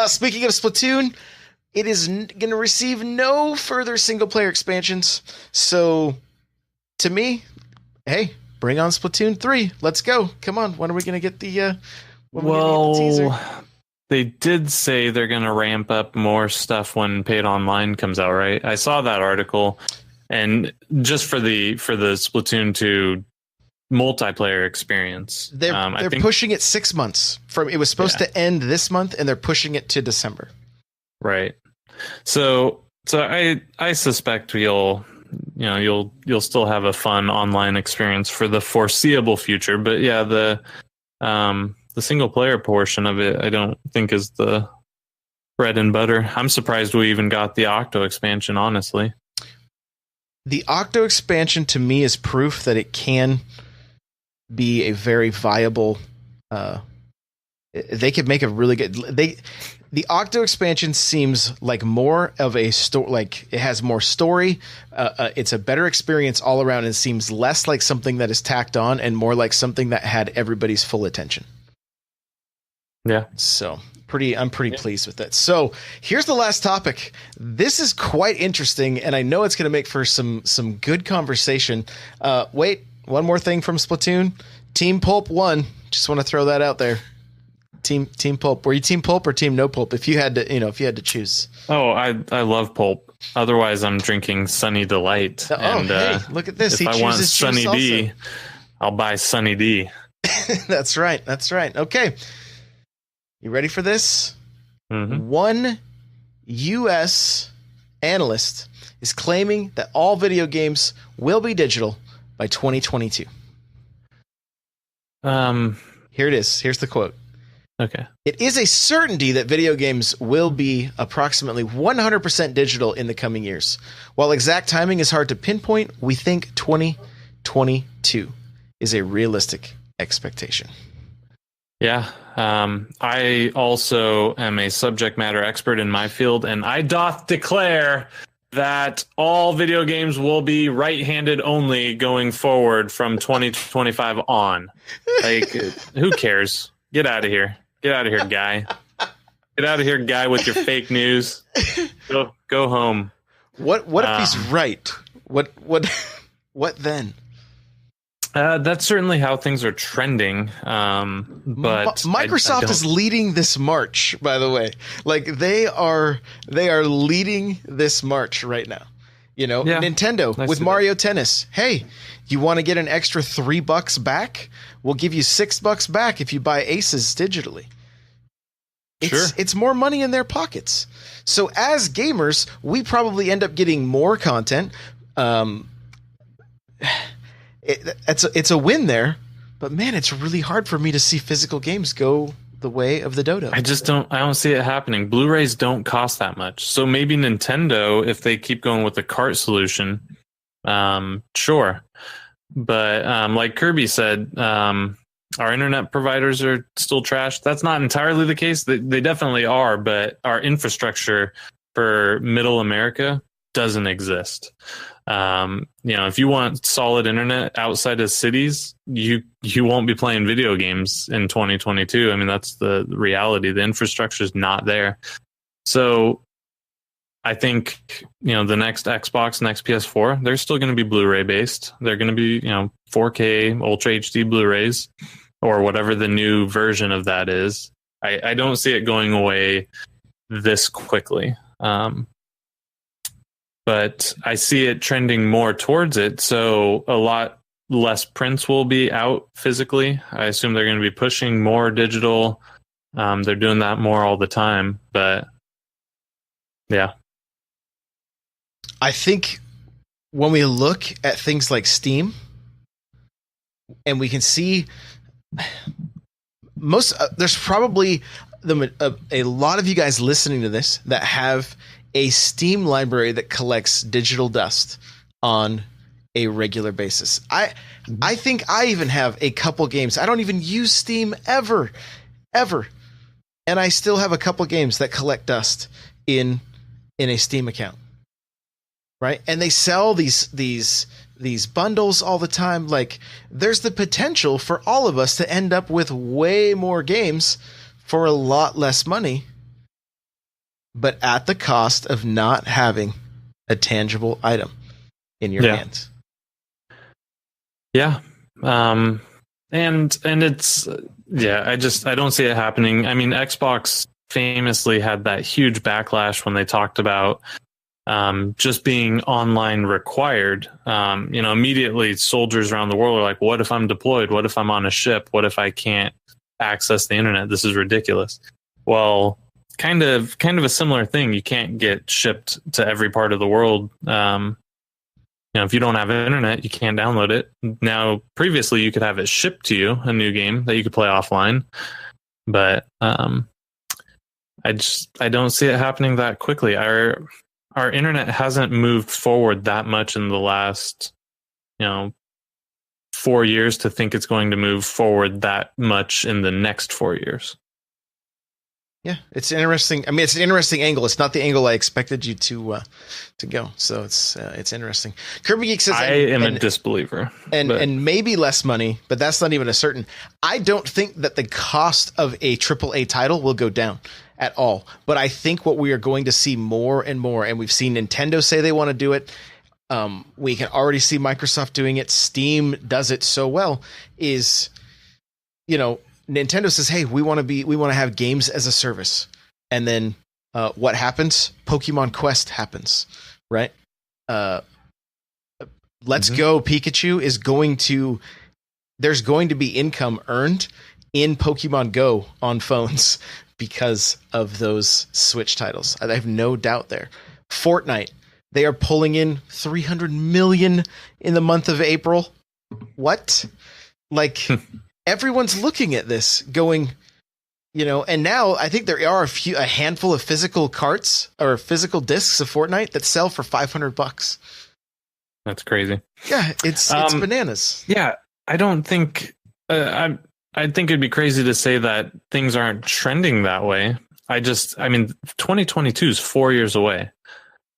Speaking of Splatoon, it is going to receive no further single-player expansions. So, to me, hey, bring on Splatoon 3. Let's go. Come on. When are we going to get the... teaser? They did say they're going to ramp up more stuff when Paid Online comes out, right? I saw that article. And just for the Splatoon 2 multiplayer experience, they're pushing it 6 months. It was supposed to end this month, and they're pushing it to December. Right. So I suspect you'll still have a fun online experience for the foreseeable future. But yeah, the single player portion of it, I don't think is the bread and butter. I'm surprised we even got the Octo expansion, honestly. The Octo expansion to me is proof that it can be a very viable. They could make a really good. The Octo expansion seems like more of a story. Like it has more story. It's a better experience all around, and seems less like something that is tacked on, and more like something that had everybody's full attention. Yeah. So I'm pretty pleased with that. So here's the last topic. This is quite interesting, and I know it's going to make for some good conversation. Wait, one more thing from Splatoon. Team Pulp won. Just want to throw that out there. Team Pulp. Were you Team Pulp or Team No Pulp? If you had to choose. Oh, I love Pulp. Otherwise, I'm drinking Sunny Delight. Hey, look at this. If I want Sunny D, I'll buy Sunny D. That's right. Okay. You ready for this? Mm-hmm. One U.S. analyst is claiming that all video games will be digital by 2022. Here it is. Here's the quote. Okay. It is a certainty that video games will be approximately 100% digital in the coming years. While exact timing is hard to pinpoint, we think 2022 is a realistic expectation. Yeah. I also am a subject matter expert in my field, and I doth declare that all video games will be right-handed only going forward from 2025 on. Like, who cares? Get out of here. Get out of here, guy. Get out of here, guy, with your fake news. Go home. What if he's right? What then? That's certainly how things are trending. But Microsoft is leading this march, by the way. Like they are leading this march right now. You know, yeah, Nintendo with Mario Tennis. Hey, you want to get an extra $3 back? We'll give you $6 back if you buy Aces digitally. It's more money in their pockets. So as gamers, we probably end up getting more content. It's a win there, but man, it's really hard for me to see physical games go the way of the dodo. I don't see it happening. Blu-rays don't cost that much. So maybe Nintendo, if they keep going with the cart solution, sure. But like Kirby said, our internet providers are still trash. That's not entirely the case. They definitely are, but our infrastructure for middle America doesn't exist. If you want solid internet outside of cities, you won't be playing video games in 2022. I mean, that's the reality. The infrastructure is not there. So I think, the next Xbox, next PS4, they're still going to be Blu-ray based. They're going to be, 4K Ultra HD Blu-rays or whatever the new version of that is. I don't see it going away this quickly. But I see it trending more towards it. So a lot less prints will be out physically. I assume they're going to be pushing more digital. They're doing that more all the time. But yeah. I think when we look at things like Steam, and we can see there's probably a lot of you guys listening to this that have a Steam library that collects digital dust on a regular basis. I think I even have a couple games. I don't even use Steam ever. and I still have a couple games that collect dust in a Steam account, right? And they sell these bundles all the time. Like, there's the potential for all of us to end up with way more games for a lot less money, but at the cost of not having a tangible item in your hands. Yeah. And it's, I don't see it happening. I mean, Xbox famously had that huge backlash when they talked about just being online required. Immediately soldiers around the world are like, what if I'm deployed? What if I'm on a ship? What if I can't access the internet? This is ridiculous. Well, kind of a similar thing. You can't get shipped to every part of the world. If you don't have internet, you can't download it. Now, previously, you could have it shipped to you, a new game that you could play offline. But I don't see it happening that quickly. Our internet hasn't moved forward that much in the last, 4 years to think it's going to move forward that much in the next 4 years. Yeah, it's interesting. I mean, it's an interesting angle. It's not the angle I expected you to go. So it's interesting. Kirby Geek says, I am a disbeliever, and maybe less money, but that's not even a certain. I don't think that the cost of a AAA title will go down at all. But I think what we are going to see more and more, and we've seen Nintendo say they want to do it. We can already see Microsoft doing it. Steam does it so well. Is, Nintendo says, "Hey, we want to have games as a service," and then what happens? Pokemon Quest happens, right? Let's Go Pikachu is going to. There's going to be income earned in Pokemon Go on phones because of those Switch titles. I have no doubt there. Fortnite, they are pulling in $300 million in the month of April. What? Like. Everyone's looking at this going, and now I think there are a handful of physical carts or physical discs of Fortnite that sell for $500. That's crazy. Yeah, it's bananas. Yeah, I don't think I think it'd be crazy to say that things aren't trending that way. 2022 is 4 years away.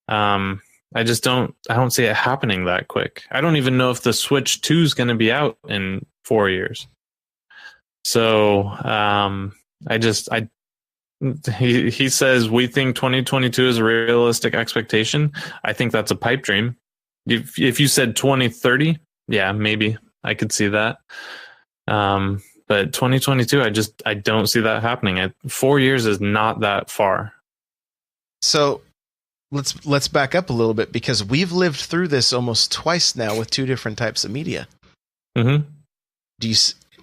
I don't see it happening that quick. I don't even know if the Switch 2 is going to be out in 4 years. So he says we think 2022 is a realistic expectation. I think that's a pipe dream. If you said 2030, yeah, maybe I could see that. But 2022, I don't see that happening. 4 years is not that far. So let's back up a little bit, because we've lived through this almost twice now with two different types of media. Mm-hmm.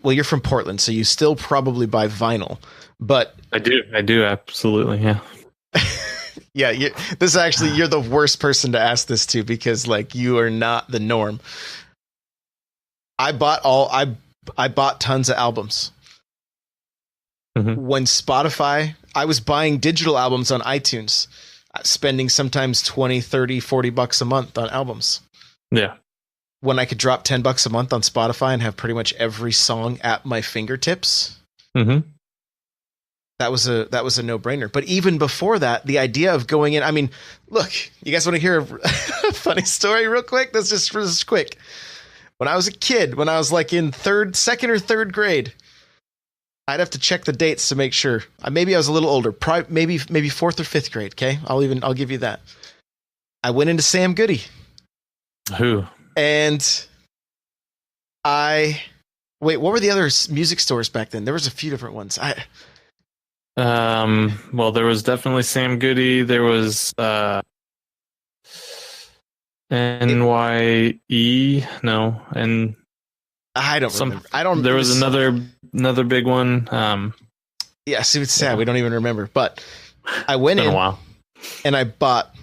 Well, you're from Portland, so you still probably buy vinyl, but I do, absolutely, yeah. Yeah, you're the worst person to ask this to, because you are not the norm. I bought tons of albums. Mm-hmm. When Spotify, I was buying digital albums on iTunes, spending sometimes $20, $30, $40 a month on albums. Yeah. When I could drop $10 a month on Spotify and have pretty much every song at my fingertips, that was a no-brainer. But even before that, the idea of going in, I mean, look, you guys want to hear a funny story real quick? That's just quick. When I was a kid, when I was in second or third grade, I'd have to check the dates to make sure. Maybe I was a little older, maybe fourth or fifth grade. Okay, I'll give you that. I went into Sam Goody. Who? And what were the other music stores back then? There was a few different ones. Well, there was definitely Sam Goody. There was NYE. No, and I don't remember. There was another big one. Yeah, see, it's sad. We don't even remember. But I went in a while, and I bought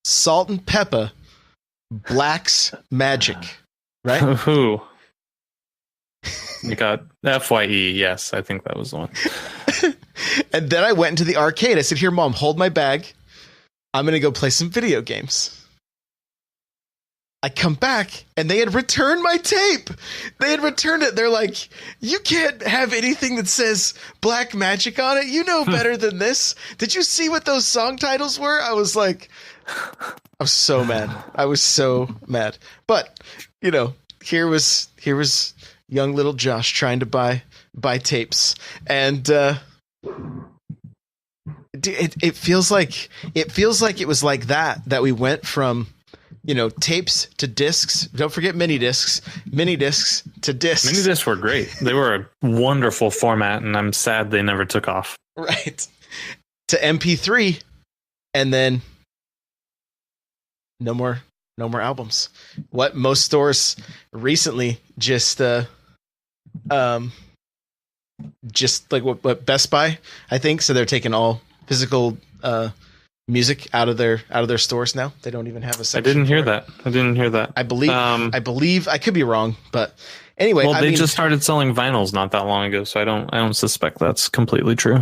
Salt and Pepper. Black's Magic, right? Who? You got FYE. Yes, I think that was the one. And then I went into the arcade. I said, "Here, Mom, hold my bag. I'm going to go play some video games." I come back and they had returned my tape. They had returned it. They're like, you can't have anything that says Black Magic on it. You know better than this. Did you see what those song titles were? I was like, I was so mad. I was so mad. But, you know, here was young little Josh trying to buy tapes. And it feels like it was like that we went from, you know, tapes to discs. Don't forget mini discs to discs. Mini discs were great. They were a wonderful format, and I'm sad they never took off. Right. To MP3, and then no more albums. What most stores recently just like what Best Buy, I think. So they're taking all physical music out of their stores now. They don't even have a section. I didn't hear that. I believe I could be wrong, but anyway. Well, they just started selling vinyls not that long ago, so I don't suspect that's completely true.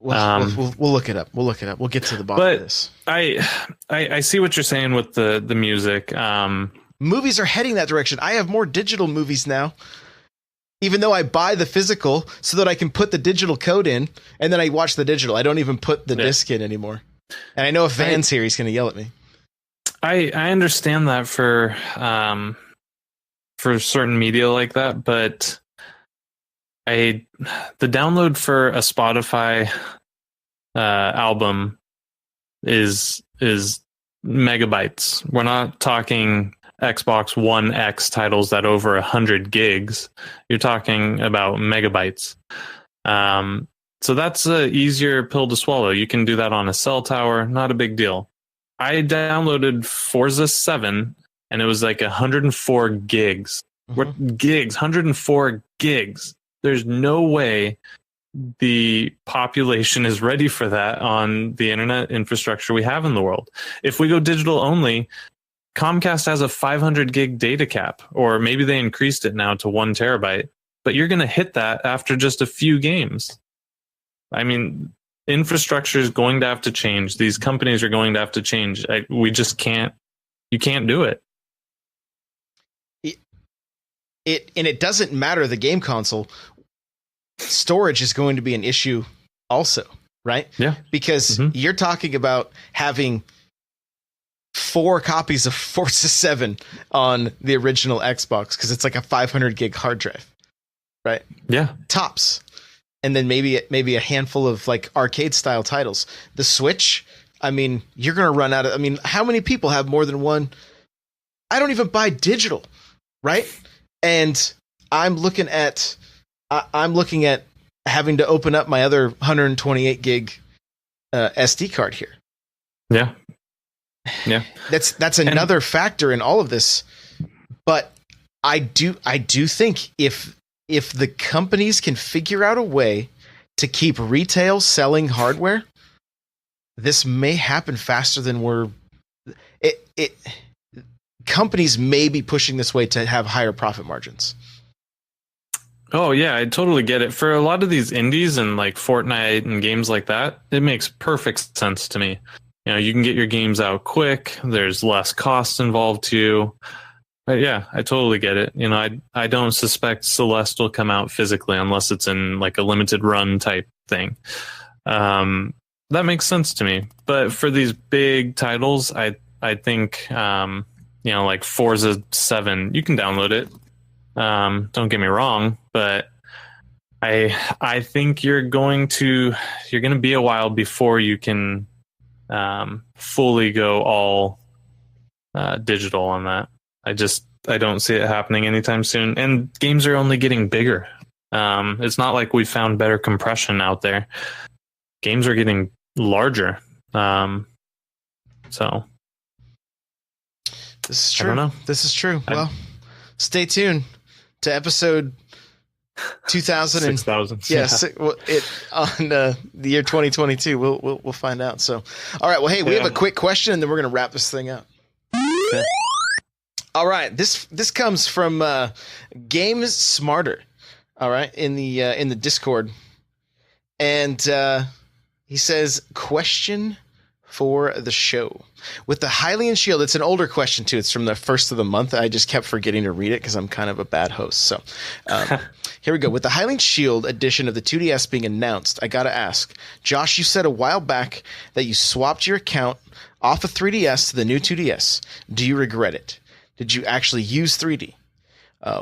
We'll look it up. We'll get to the bottom of this. I see what you're saying with the music. Movies are heading that direction. I have more digital movies now, even though I buy the physical so that I can put the digital code in, and then I watch the digital. I don't even put the disc in anymore. And I know if Van's here, he's going to yell at me. I understand that for certain media like that, but the download for a Spotify album is megabytes. We're not talking Xbox One X titles that over 100 gigs. You're talking about megabytes. So that's an easier pill to swallow. You can do that on a cell tower. Not a big deal. I downloaded Forza 7 and it was like 104 gigs. Mm-hmm. Gigs, 104 gigs. There's no way the population is ready for that on the internet infrastructure we have in the world. If we go digital only, Comcast has a 500 gig data cap, or maybe they increased it now to 1 terabyte, but you're going to hit that after just a few games. I mean, infrastructure is going to have to change. These companies are going to have to change. We just can't. You can't do it. And it doesn't matter the game console. Storage is going to be an issue also, right? Yeah. Because you're talking about having 4 copies of Forza 7 on the original Xbox because it's like a 500 gig hard drive, right? Yeah. Tops. And then maybe a handful of like arcade style titles. The Switch, I mean, you're going to run out of, I mean, how many people have more than one? I don't even buy digital, right? And I'm looking at having to open up my other 128 gig SD card here. Yeah. Yeah. That's another factor in all of this. But I do think if the companies can figure out a way to keep retail selling hardware, this may happen faster than companies may be pushing this way to have higher profit margins. Oh yeah, I totally get it. For a lot of these indies and like Fortnite and games like that, it makes perfect sense to me. You know, you can get your games out quick. There's less costs involved too. But yeah, I totally get it. You know, I don't suspect Celeste will come out physically unless it's in like a limited run type thing. That makes sense to me. But for these big titles, I think you know, like Forza 7, you can download it. Don't get me wrong, but I think you're going to be a while before you can fully go all digital on that. I don't see it happening anytime soon. And games are only getting bigger. It's not like we found better compression out there. Games are getting larger. So this is true. I don't know. This is true. Well, stay tuned to episode 2000 and 6,000. Yes, on the year 2022. We'll find out. So, all right. Well, hey, we have a quick question, and then we're gonna wrap this thing up. Okay. All right. This comes from Games Smarter. All right, in the Discord, and he says, question for the show. With the Hylian Shield, it's an older question too. It's from the first of the month. I just kept forgetting to read it because I'm kind of a bad host. So here we go. With the Hylian Shield edition of the 2DS being announced, I got to ask, Josh, you said a while back that you swapped your account off of 3DS to the new 2DS. Do you regret it? Did you actually use 3D?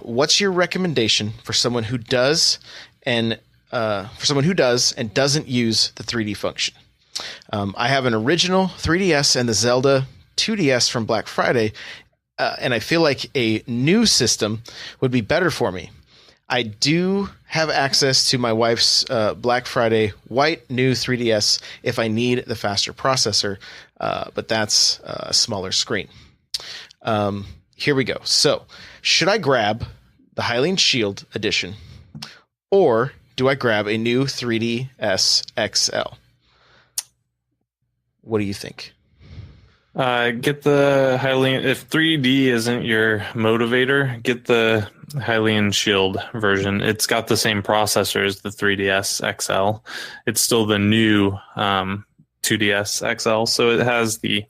What's your recommendation for someone who does and doesn't use the 3D function? I have an original 3DS and the Zelda 2DS from Black Friday, and I feel like a new system would be better for me. I do have access to my wife's Black Friday white new 3DS if I need the faster processor, but that's a smaller screen. Here we go. So, should I grab the Hylian Shield edition, or do I grab a new 3DS XL? What do you think? Get the Hylian. If 3D isn't your motivator, get the Hylian Shield version. It's got the same processor as the 3DS XL. It's still the new 2DS XL, so it has the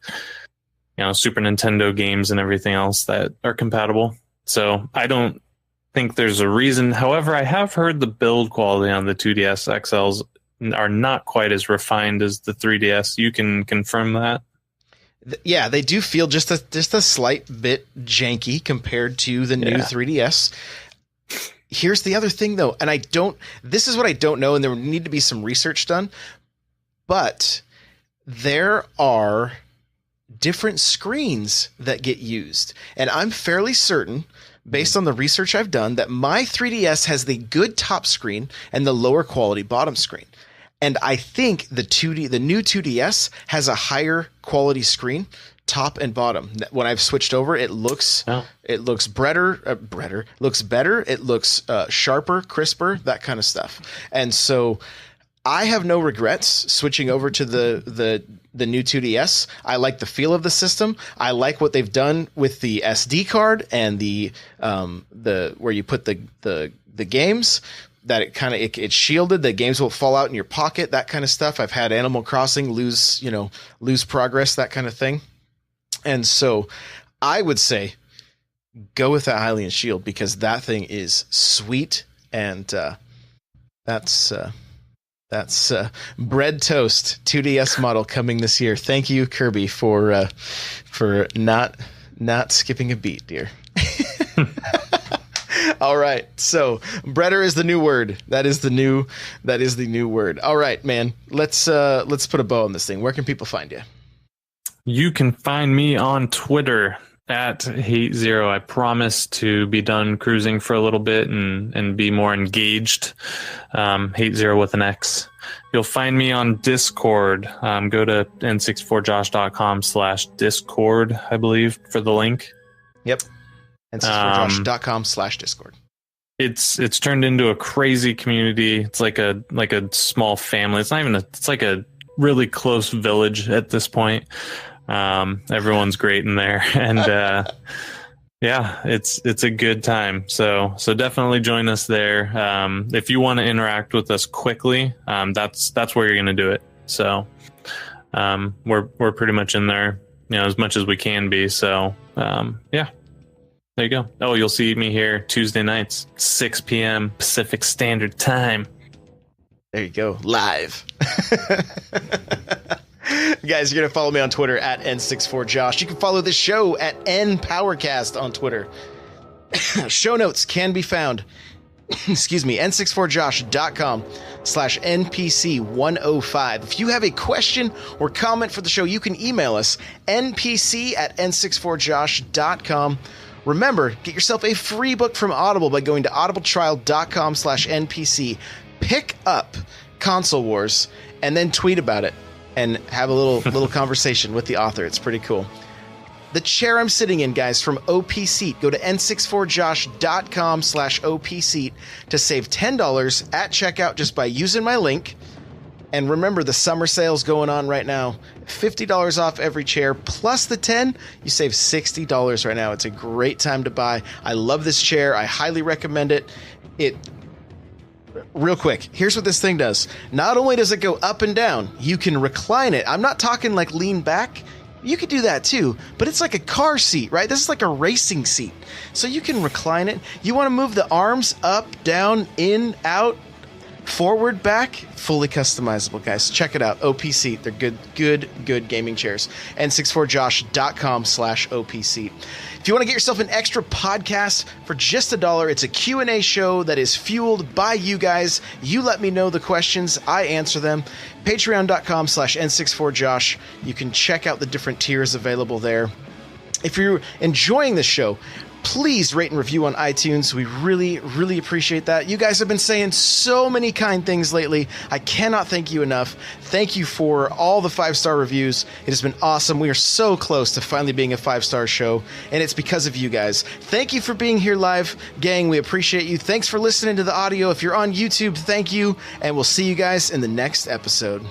Super Nintendo games and everything else that are compatible. So I don't think there's a reason. However, I have heard the build quality on the 2DS XLs are not quite as refined as the 3DS. You can confirm that? Yeah, they do feel just a slight bit janky compared to the new 3DS. Here's the other thing, though, and this is what I don't know, and there would need to be some research done, but there are different screens that get used, and I'm fairly certain, based on the research I've done, that my 3DS has the good top screen and the lower quality bottom screen. And I think the new 2DS has a higher quality screen, top and bottom. When I've switched over, it looks better. It looks better. It looks sharper, crisper, that kind of stuff. And so I have no regrets switching over to the new 2DS. I like the feel of the system. I like what they've done with the SD card and the where you put the games. That it's shielded. The games will fall out in your pocket. That kind of stuff. I've had Animal Crossing lose progress. That kind of thing. And so, I would say go with that Hylian Shield because that thing is sweet, and that's bread toast 2DS model coming this year. Thank you, Kirby, for not skipping a beat, dear. All right. So breader is the new word. That is the new word. All right, man. Let's put a bow on this thing. Where can people find you? You can find me on Twitter at HateZero. I promise to be done cruising for a little bit and be more engaged. HateZero with an X. You'll find me on Discord. Go to n64josh.com/Discord, I believe, for the link. Yep. n64josh.com/Discord. It's turned into a crazy community. It's like a small family. It's not even it's like a really close village at this point. Everyone's great in there, and yeah, it's a good time. So definitely join us there. If you want to interact with us quickly, that's where you're going to do it. So we're pretty much in there, as much as we can be. So yeah. There you go. Oh, you'll see me here Tuesday nights, 6 p.m. Pacific Standard Time. There you go. Live. Guys, you're going to follow me on Twitter at N64Josh. You can follow this show at NPowercast on Twitter. Show notes can be found, n64josh.com/NPC105. If you have a question or comment for the show, you can email us, npc@n64josh.com. Remember, get yourself a free book from Audible by going to audibletrial.com/NPC. Pick up Console Wars and then tweet about it and have a little conversation with the author. It's pretty cool. The chair I'm sitting in, guys, from OP Seat. Go to n64josh.com/OP Seat to save $10 at checkout just by using my link. And remember, the summer sale's going on right now. $50 off every chair, plus the 10, you save $60 right now. It's a great time to buy. I love this chair. I highly recommend it. real quick, here's what this thing does. Not only does it go up and down, you can recline it. I'm not talking like lean back. You could do that too, but it's like a car seat, right? This is like a racing seat. So you can recline it. You want to move the arms up, down, in, out, forward, back, fully customizable, guys. Check it out. OP Seat. They're good gaming chairs. n64josh.com/OP Seat. If you want to get yourself an extra podcast for just $1, it's a Q&A show that is fueled by you guys. You let me know the questions. I answer them. Patreon.com/n64josh. You can check out the different tiers available there. If you're enjoying this show, please rate and review on iTunes. We really appreciate that. You guys have been saying so many kind things lately. I cannot thank you enough. Thank you for all the 5-star reviews. It has been awesome. We are so close to finally being a 5-star show, and it's because of you guys. Thank you for being here live, gang. We appreciate you. Thanks for listening to the audio. If you're on YouTube, thank you, and we'll see you guys in the next episode.